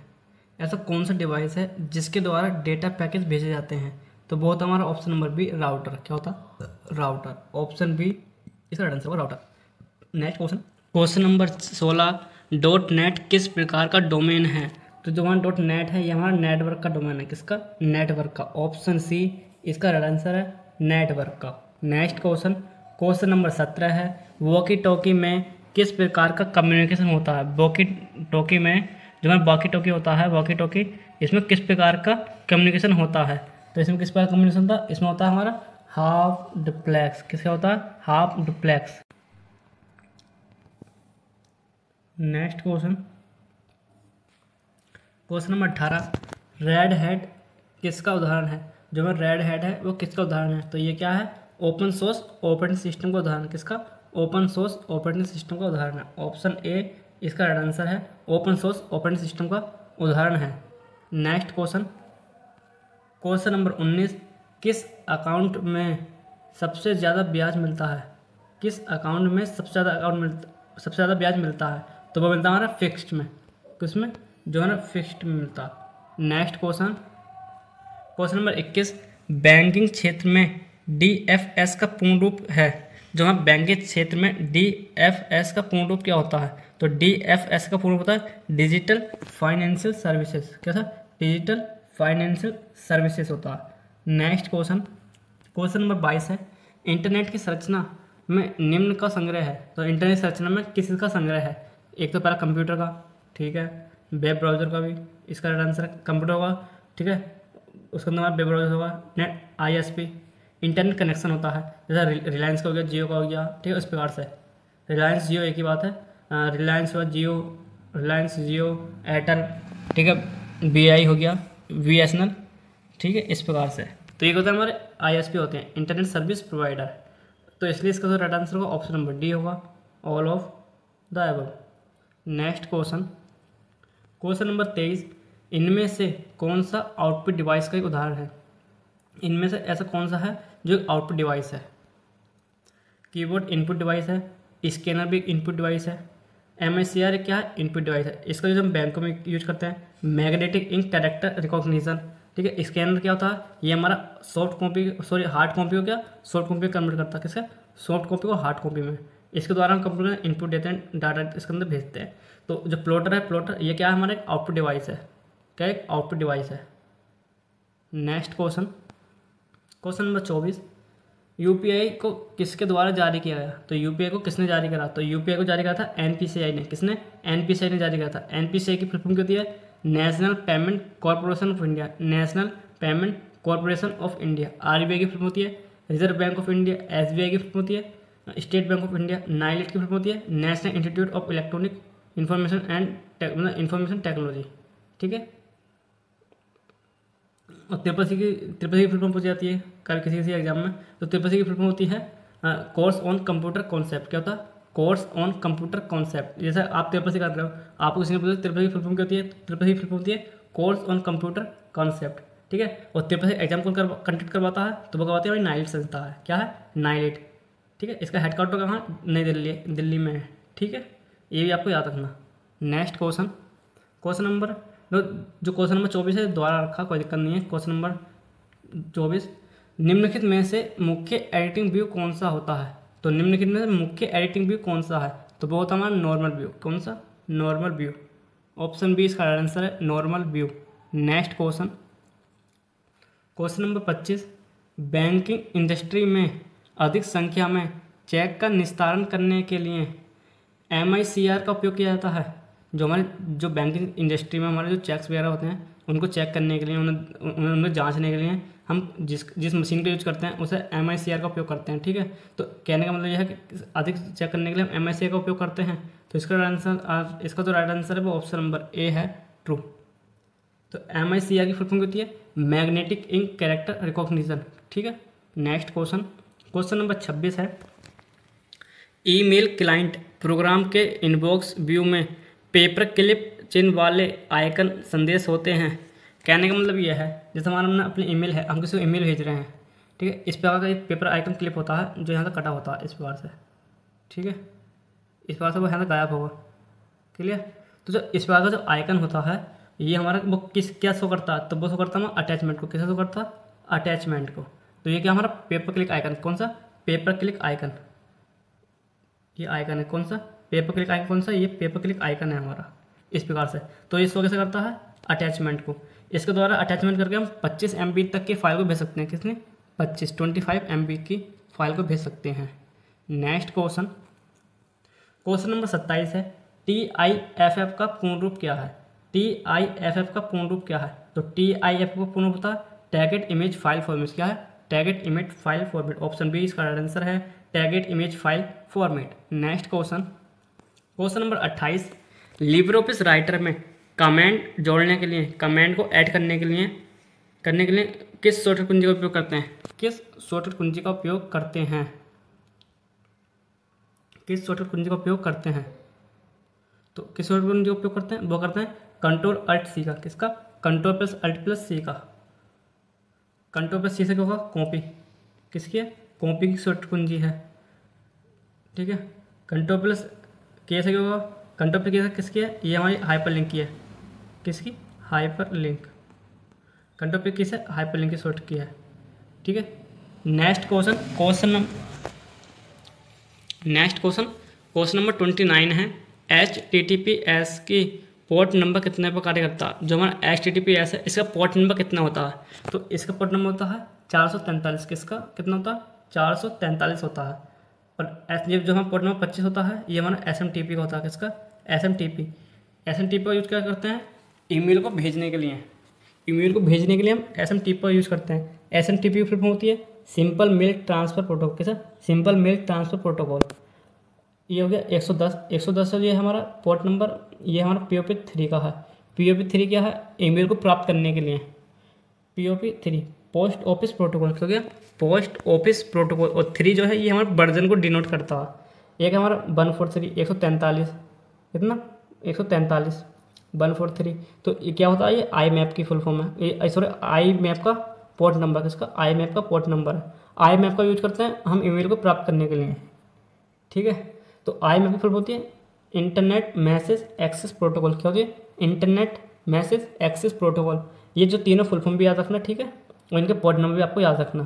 Speaker 1: ऐसा कौन सा डिवाइस है जिसके द्वारा डेटा पैकेज भेजे जाते हैं? तो बहुत हमारा ऑप्शन नंबर बी राउटर। क्या होता है? राउटर। ऑप्शन बी इसका आंसर होगा router. Next question number 16, dot net किस प्रकार का डोमेन है? तो जो हमारा डॉट नेट है ये हमारा नेटवर्क का डोमेन है। किसका? नेटवर्क का। ऑप्शन सी इसका आंसर है नेटवर्क का। नेक्स्ट क्वेश्चन नंबर 17 है, वॉकी टॉकी में किस प्रकार का कम्युनिकेशन होता है? वॉकी टॉकी में जो हमारा वॉकी टॉकी होता है, वॉकी टॉकी, इसमें किस प्रकार का कम्युनिकेशन होता है? तो इसमें किस प्रकार का कम्युनिकेशन होता है? इसमें होता है हमारा हाफ डुप्लेक्स। किसका होता है? Half duplex. Next question number 18, red hat किसका उदाहरण है? जो हमारा रेड हैट है वो किसका उदाहरण है? तो ये क्या है? ओपन सोर्स ऑपरेटिंग सिस्टम का उदाहरण। किसका? ओपन सोर्स ऑपरेटिंग सिस्टम का उदाहरण है। ऑप्शन ए इसका आंसर है ओपन सोर्स ऑपरेटिंग सिस्टम का उदाहरण है। नेक्स्ट क्वेश्चन नंबर 19, किस अकाउंट में सबसे ज़्यादा ब्याज मिलता है? किस अकाउंट में सबसे ज़्यादा ब्याज मिलता है? तो वो मिलता है हमारा फिक्स्ड में। किसमें? जो है ना फिक्स्ड में मिलता है। नेक्स्ट क्वेश्चन नंबर 21, बैंकिंग क्षेत्र में DFS का पूर्ण रूप है। जो हमारा बैंकिंग क्षेत्र में DFS का पूर्ण रूप क्या होता है? तो DFS का पूर्ण रूप होता है डिजिटल फाइनेंशियल सर्विसेज। कैसा? डिजिटल फाइनेंशियल सर्विसेज होता है। नेक्स्ट क्वेश्चन नंबर 22 है, इंटरनेट की संरचना में निम्न का संग्रह है। तो इंटरनेट संरचना में किस का संग्रह है? एक तो पहला कंप्यूटर का, ठीक है, वेब ब्राउज़र का भी इसका आंसर है कंप्यूटर होगा, ठीक है, उसके अंदर वेब ब्राउज़र होगा, नेट ISP इंटरनेट कनेक्शन होता है, जैसा रिलायंस का हो गया, जियो का हो गया, ठीक है, उस प्रकार से रिलायंस जियो एक ही बात है, रिलायंस हुआ जियो, रिलायंस जियो, एयरटेल, ठीक है, BI हो गया, BSNL, ठीक है, इस प्रकार से। तो ये होता है हमारे ISP होते हैं, इंटरनेट सर्विस प्रोवाइडर। तो इसलिए इसका जो राइट आंसर होगा ऑप्शन नंबर डी होगा, all of the above. Next question number 23, इनमें से कौन सा आउटपुट डिवाइस का एक उदाहरण है? इनमें से ऐसा कौन सा है जो आउटपुट डिवाइस है? कीबोर्ड इनपुट डिवाइस है, स्कैनर भी इनपुट डिवाइस है, MICR क्या है? इनपुट डिवाइस है। इसका जो हम बैंकों में यूज करते हैं, मैग्नेटिक इंक कैरेक्टर रिकॉग्निशन, ठीक है। स्कैनर क्या होता है? ये हमारा हार्ड कॉपी को क्या सॉफ्ट कॉपी कन्वर्ट करता है। किसका? सॉफ्ट कॉपी को हार्ड कॉपी में। इसके द्वारा हम कंप्यूटर में इनपुट देते हैं, डाटा इसके अंदर भेजते हैं। तो जो प्लॉटर है, प्लॉटर ये क्या है? हमारा एक आउटपुट डिवाइस है। क्या? एक आउटपुट डिवाइस है। नेक्स्ट क्वेश्चन नंबर 24, UPI को किसके द्वारा जारी किया गया? तो UPI को किसने जारी करा? तो UPI को जारी करा था NPCI ने। किसने? NPCI ने जारी करा था। NPCI की फुल फॉर्म क्या होती है? National payment corporation of India. National payment corporation of India. RBI की फुल फॉर्म होती है reserve bank of India. SBI की फुल फॉर्म होती है state bank of India. NILET की फुल फॉर्म होती है national institute of electronic information and information technology, ठीक है। और त्रिपसी की फुल फॉर्म पूछी जाती है कल किसी एग्जाम में। तो त्रिपसी की फुल फॉर्म होती है कोर्स ऑन कंप्यूटर कॉन्सेप्ट। क्या होता है? Course on computer concept. जैसे आप त्रिपसी कर रहे हो, आपको किसी ने पूछा त्रिपसी की फुल फॉर्म क्या होती है? त्रिपसी की फुल फॉर्म होती है कोर्स ऑन कंप्यूटर कॉन्सेप्ट, ठीक है। और त्रिपसी एग्जाम कौन कंडक्ट करवाता है? तो वो करवाती है हमारी NILET संस्था है। क्या है? NILET, ठीक है। इसका हेडक्वार्टर कहाँ? नई दिल्ली में है, ठीक है। ये भी आपको याद रखना। नेक्स्ट क्वेश्चन नंबर 24 है, दोबारा रखा, कोई दिक्कत नहीं है। क्वेश्चन नंबर 24, निम्नलिखित में से मुख्य एडिटिंग व्यू कौन सा होता है? तो निम्नलिखित में से मुख्य एडिटिंग व्यू कौन सा है? तो वो होता है हमारा नॉर्मल व्यू। कौन सा? Normal view. ऑप्शन बी इसका आंसर है normal view. Next question number 25, banking industry में अधिक संख्या में चेक का निस्तारण करने के लिए MICR का उपयोग किया जाता है। जो बैंकिंग इंडस्ट्री में हमारे जो चेक्स वगैरह होते हैं उनको चेक करने के लिए, उन्हें जांचने के लिए हम जिस मशीन का यूज करते हैं उसे MICR का उपयोग करते हैं, ठीक है। तो कहने का मतलब यह है कि अधिक चेक करने के लिए हम MICR का उपयोग करते हैं। तो इसका जो राइट आंसर है वो ऑप्शन नंबर ए है, ट्रू। तो MICR की फुल फॉर्म होती है मैग्नेटिक इंक कैरेक्टर रिकॉग्निशन, ठीक है। नेक्स्ट क्वेश्चन नंबर 26 है, ईमेल क्लाइंट प्रोग्राम के इनबॉक्स व्यू में पेपर क्लिप चिन्ह वाले आइकन संदेश होते हैं। कहने का मतलब यह है, जैसे हमारा अपनी ईमेल है, हम किसी को ईमेल भेज रहे हैं, ठीक है। इस प्रकार का एक पेपर आइकन क्लिप होता है जो यहाँ से कटा होता है इस प्रकार से, ठीक है। इस प्रकार से वो यहाँ से गायब होगा। क्लियर। तो जो इस प्रकार का जो आइकन होता है ये हमारा वो क्या शो करता है, तो वो शो करता है हमारा अटैचमेंट को। किसे शो करता है? अटैचमेंट को। तो ये क्या हमारा पेपर क्लिक आइकन, कौन सा? Paper click icon. ये आइकन है कौन सा? Paper click icon. कौन सा? ये पेपर क्लिक आइकन है हमारा, इस प्रकार से। तो ये शो कैसे करता है? अटैचमेंट को। इसके द्वारा अटैचमेंट करके हम 25 MB तक की फाइल को भेज सकते हैं। किसने? 25 MB की फाइल को भेज सकते हैं। नेक्स्ट क्वेश्चन, क्वेश्चन नंबर 27 है, TIFF का पूर्ण रूप क्या है? TIFF का पूर्ण रूप क्या है? तो TIFF का पूर्ण रूप होता है टैगेट इमेज फाइल फॉर्मेट। क्या है? Tagged image file format. Option B इसका आंसर है, tagged image file format. Next question, question number 28, LibreOffice Writer में कमेंट जोड़ने के लिए, कमेंट को ऐड करने के लिए किस शॉर्टकट कुंजी का उपयोग करते हैं? किस शॉर्टकट कुंजी का उपयोग करते हैं? किस शॉर्टकट कुंजी का उपयोग करते हैं? तो किस शॉर्टकट कुंजी का उपयोग करते हैं? वो करते हैं Ctrl+Alt+C का। किसका? Ctrl+Alt+C का। Ctrl+C से क्या होगा? कॉपी। किसकी है? कॉपी की शॉर्टकट कुंजी है। ठीक है। Ctrl+K से क्या होगा? Ctrl+K से किसकी है? ये हमारी हाइपरलिंक की है। किसकी? हाइपरलिंक। Ctrl+K से हाइपरलिंक की शॉर्ट की है। ठीक है। नेक्स्ट क्वेश्चन, क्वेश्चन नंबर 29 है, HTTPS की पोर्ट नंबर कितने पर कार्य करता है? जो हमारा HTTPS है इसका पोर्ट नंबर कितना होता है? तो इसका पोर्ट नंबर होता है 443। किसका कितना होता है? 443 होता है। और ये जो हमारा पोर्ट नंबर 25 होता है ये हमारा SMTP का होता है। किसका? SMTP का यूज क्या करते हैं? ईमेल को भेजने के लिए। ईमेल को भेजने के लिए हम SMTP का यूज़ करते हैं। SMTP की फुल फॉर्म होती है सिंपल मेल ट्रांसफ़र प्रोटोकॉल। कैसा? Simple mail transfer protocol. ये हो गया 110 से ये हमारा पोर्ट नंबर, ये हमारा POP3 का है। POP3 क्या है? ईमेल को प्राप्त करने के लिए। POP3 पोस्ट ऑफिस प्रोटोकॉल हो गया, पोस्ट ऑफिस प्रोटोकॉल। और 3 जो है ये हमारे वर्जन को डिनोट करता है। एक हमारा 143 143, कितना? 143 143। तो ये क्या होता है? ये IMAP की फुल फॉर्म है। ये सॉरी IMAP का पोर्ट नंबर। किसका? IMAP का पोर्ट नंबर है। IMAP का यूज करते हैं हम ईमेल को प्राप्त करने के लिए। ठीक है। तो IMAP की फुल होती है इंटरनेट मैसेज एक्सेस प्रोटोकॉल। क्या होती है? Internet message access protocol. ये जो तीनों फुल फॉर्म भी याद रखना। ठीक है। और इनके पोर्ट नंबर भी आपको याद रखना।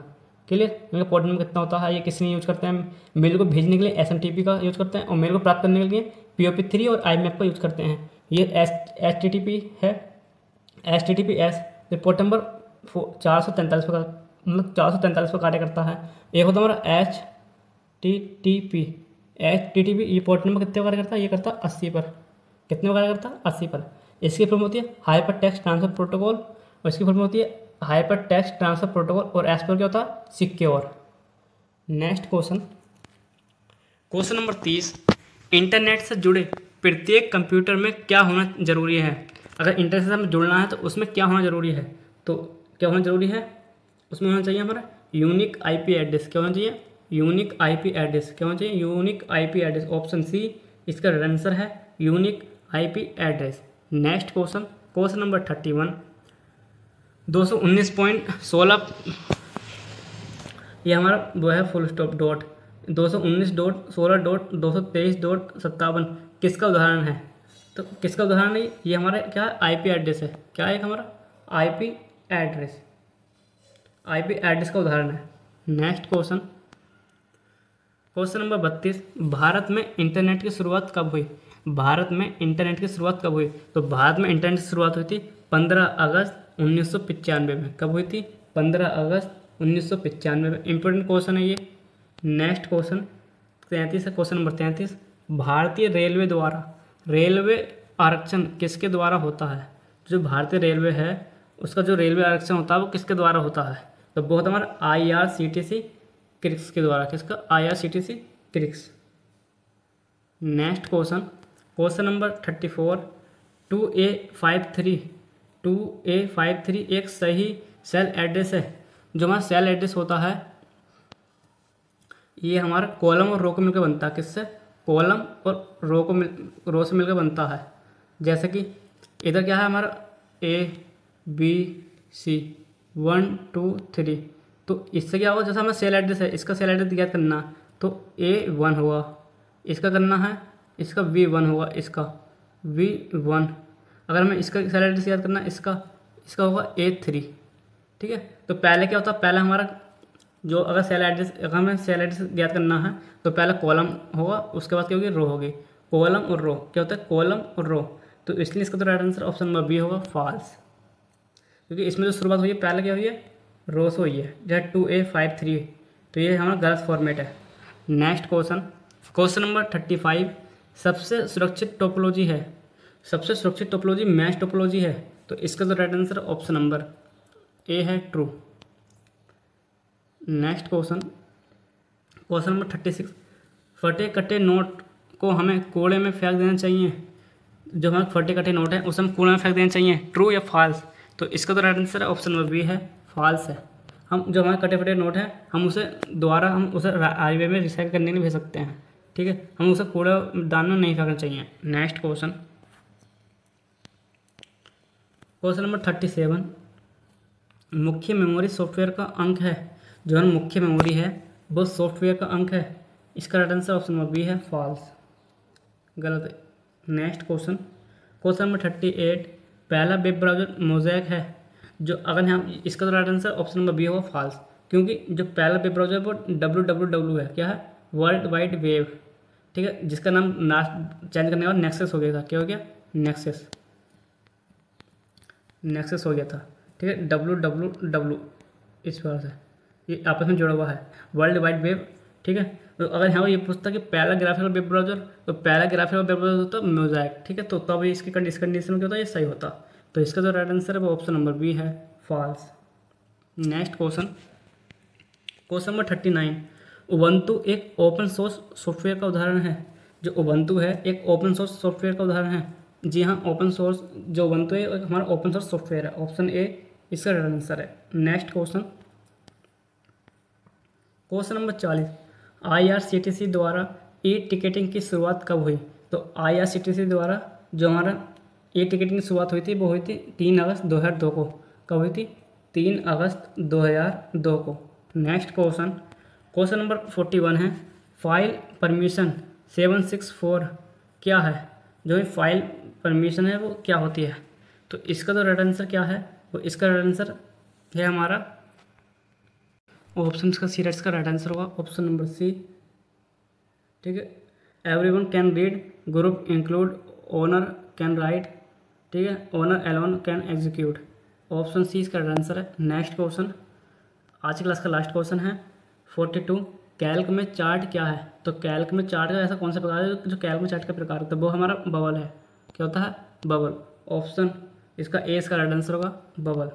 Speaker 1: क्लियर। इनका पोर्ट नंबर कितना होता है? ये किसने यूज करते हैं? मेल को भेजने के लिए SMTP का यूज करते हैं, और मेल को प्राप्त करने के लिए POP3 और IMAP का यूज करते हैं। ये HTTP है, HTTPS। ये पोर्ट नंबर 443 पर, मतलब 443 पर कार्य करता है। एक होता है हमारा HTTP। ये पोर्ट नंबर कितने पर कार्य करता है? ये करता है 80 पर। कितने पर कार्य करता है? 80 पर। इसकी फॉर्म होती है हाइपर टेक्स्ट ट्रांसफर प्रोटोकॉल, और इसकी फॉर्म होती है हाइपर टेक्स्ट ट्रांसफर प्रोटोकॉल। और एस पर क्या होता है? Secure. Next question, question number 30, internet से जुड़े प्रत्येक कंप्यूटर में क्या होना जरूरी है? अगर इंटरनेट से हमें जुड़ना है तो उसमें क्या होना जरूरी है? तो क्या होना जरूरी है? उसमें होना चाहिए हमारा यूनिक IP एड्रेस। क्या होना चाहिए? Unique IP address. क्या होना चाहिए? Unique IP address. Option C इसका आंसर है, unique IP address. Next question, question number 31, 219.16, ये हमारा वो है फुल स्टॉप डॉट 219.16.223.57 किसका उदाहरण है? तो किसका उदाहरण है? ये हमारा क्या है? IP एड्रेस है। क्या है? हमारा IP एड्रेस। IP एड्रेस का उदाहरण है। Next question, question number 32, Bharat में इंटरनेट की शुरुआत कब हुई? भारत में इंटरनेट की शुरुआत कब हुई? तो भारत में इंटरनेट की शुरुआत हुई थी 15 अगस्त 1995 में। कब हुई थी? 15 अगस्त 1995 में। इंपॉर्टेंट क्वेश्चन है ये। नेक्स्ट क्वेश्चन 33 है, क्वेश्चन नंबर 33, भारतीय रेलवे द्वारा रेलवे आरक्षण किसके द्वारा होता है? जो भारतीय रेलवे है उसका जो रेलवे आरक्षण होता है वो किसके द्वारा होता है? तो बहुत हमारा IRCTC क्रिक्स के द्वारा। किसका? IRCTC Crick's. Next question, question number 34, 2A53 एक सही सेल एड्रेस है। जो हमारा सेल एड्रेस होता है ये हमारा कॉलम और रो को मिलकर बनता है। किससे? कॉलम और रो से मिलकर बनता है। जैसे कि इधर क्या है हमारा ABC 1 2 3, तो इससे क्या होगा? जैसे हमारा सेल एड्रेस है, इसका सेल एड्रेस ज्ञात करना तो A1 हुआ, इसका करना है इसका V1 होगा, इसका V1। अगर हमें इसका सेल एड्रेस याद करना, इसका होगा A3, ठीक है। तो पहले क्या होता है, पहले हमारा जो अगर हमें सेल एड्रेस याद करना है तो पहले कॉलम होगा, उसके बाद क्या होगी, रो होगी। कॉलम और रो क्या होता है, कॉलम और रो। तो इसलिए इसका तो right answer option number B होगा, फॉल्स, क्योंकि इसमें जो शुरुआत हुई है पहले क्या हुई है, रो से हुई है, जैसे 2A53, तो ये हमारा गलत फॉर्मेट है। नेक्स्ट क्वेश्चन नंबर 35, सबसे सुरक्षित टोपोलॉजी है, सबसे सुरक्षित टोपोलॉजी मैश टोपोलॉजी है। तो इसका तो right answer option number A है, ट्रू। नेक्स्ट क्वेश्चन नंबर 36, फटे कटे नोट को हमें कूड़े में फेंक देना चाहिए। जो हमारे फटे कटे नोट है उसे हम कूड़े में फेंक देना चाहिए, ट्रू या फॉल्स। तो इसका तो right answer option number B है, फॉल्स है। हम जो हमारे कटे फटे नोट है हम उसे हाईवे में रिसाइकिल करने के लिए भेज सकते हैं, ठीक है। हम उसे कूड़ा दान में नहीं फेंकना चाहिए। नेक्स्ट क्वेश्चन नंबर 37, मुख्य मेमोरी सॉफ्टवेयर का अंक है। जो है मुख्य मेमोरी है वो सॉफ्टवेयर का अंक है। इसका right answer option number B है, फॉल्स, गलत है। नेक्स्ट क्वेश्चन नंबर 38, पहला वेब ब्राउज़र मोज़ैक है। जो अगर हम इसका तो right answer option number B होगा, फॉल्स, क्योंकि जो पहला वेब ब्राउज़र वो www है, क्या है, वर्ल्ड वाइड वेब, ठीक है, जिसका नाम चेंज करने के बाद नेक्सस हो गया था। क्या हो गया, नेक्सस हो गया था, ठीक है। www इस प्रकार से ये आपस में जुड़ा हुआ है, वर्ल्ड वाइड वेब, ठीक है। तो अगर यहाँ ये पूछता कि पहला ग्राफिकल वेब ब्राउज़र, तो पहला ग्राफिकल वेब ब्राउज़र होता मोज़ैक, ठीक है। तो तब इस कंडीशन में क्या होता है, ये सही होता। तो इसका जो राइट आंसर है वो ऑप्शन नंबर बी है, false. Next question number 39, Ubuntu एक ओपन सोर्स सॉफ्टवेयर का उदाहरण है। जो उबंटू है एक ओपन सोर्स सॉफ्टवेयर का उदाहरण है। जी हाँ, ओपन सोर्स जो उबंटू है हमारा ओपन सोर्स सॉफ्टवेयर है, ऑप्शन ए इसका राइट आंसर है। नेक्स्ट क्वेश्चन नंबर 40, IRCTC द्वारा ई टिकटिंग की शुरुआत कब हुई। तो IRCTC द्वारा जो हमारा ई टिकटिंग की शुरुआत हुई थी वो हुई थी 3 अगस्त 2002 को। कब हुई थी, 3 अगस्त 2002 को। नेक्स्ट क्वेश्चन नंबर 41 है, फाइल परमिशन 764 क्या है। जो ये फाइल परमिशन है वो क्या होती है। तो इसका तो राइट आंसर क्या है, वो इसका राइट आंसर है हमारा ऑप्शन का सी, का राइट आंसर होगा ऑप्शन नंबर सी, ठीक है। Everyone can read, group include, owner can write, ठीक है, owner alone can execute, option C इसका राइट आंसर है। नेक्स्ट क्वेश्चन, आज की क्लास का लास्ट क्वेश्चन है 42, कैल्क में चार्ट क्या है। तो कैल्क में चार्ट का ऐसा कौन सा प्रकार है जो कैल्क में चार्ट का प्रकार होता है, वो हमारा बबल है। क्या होता है, बबल, ऑप्शन इसका ए इसका राइट आंसर होगा, बबल,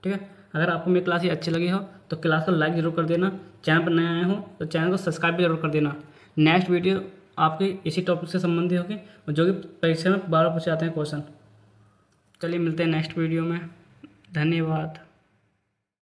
Speaker 1: ठीक है। अगर आपको मेरी क्लास ये अच्छी लगी हो तो क्लास को लाइक जरूर कर देना, चैनल पर नए आए हो तो चैनल को सब्सक्राइब भी जरूर कर देना। नेक्स्ट वीडियो आपकी इसी टॉपिक से संबंधित होगी और जो कि परीक्षा में बार बार पूछे जाते हैं क्वेश्चन। चलिए मिलते हैं नेक्स्ट वीडियो में, धन्यवाद।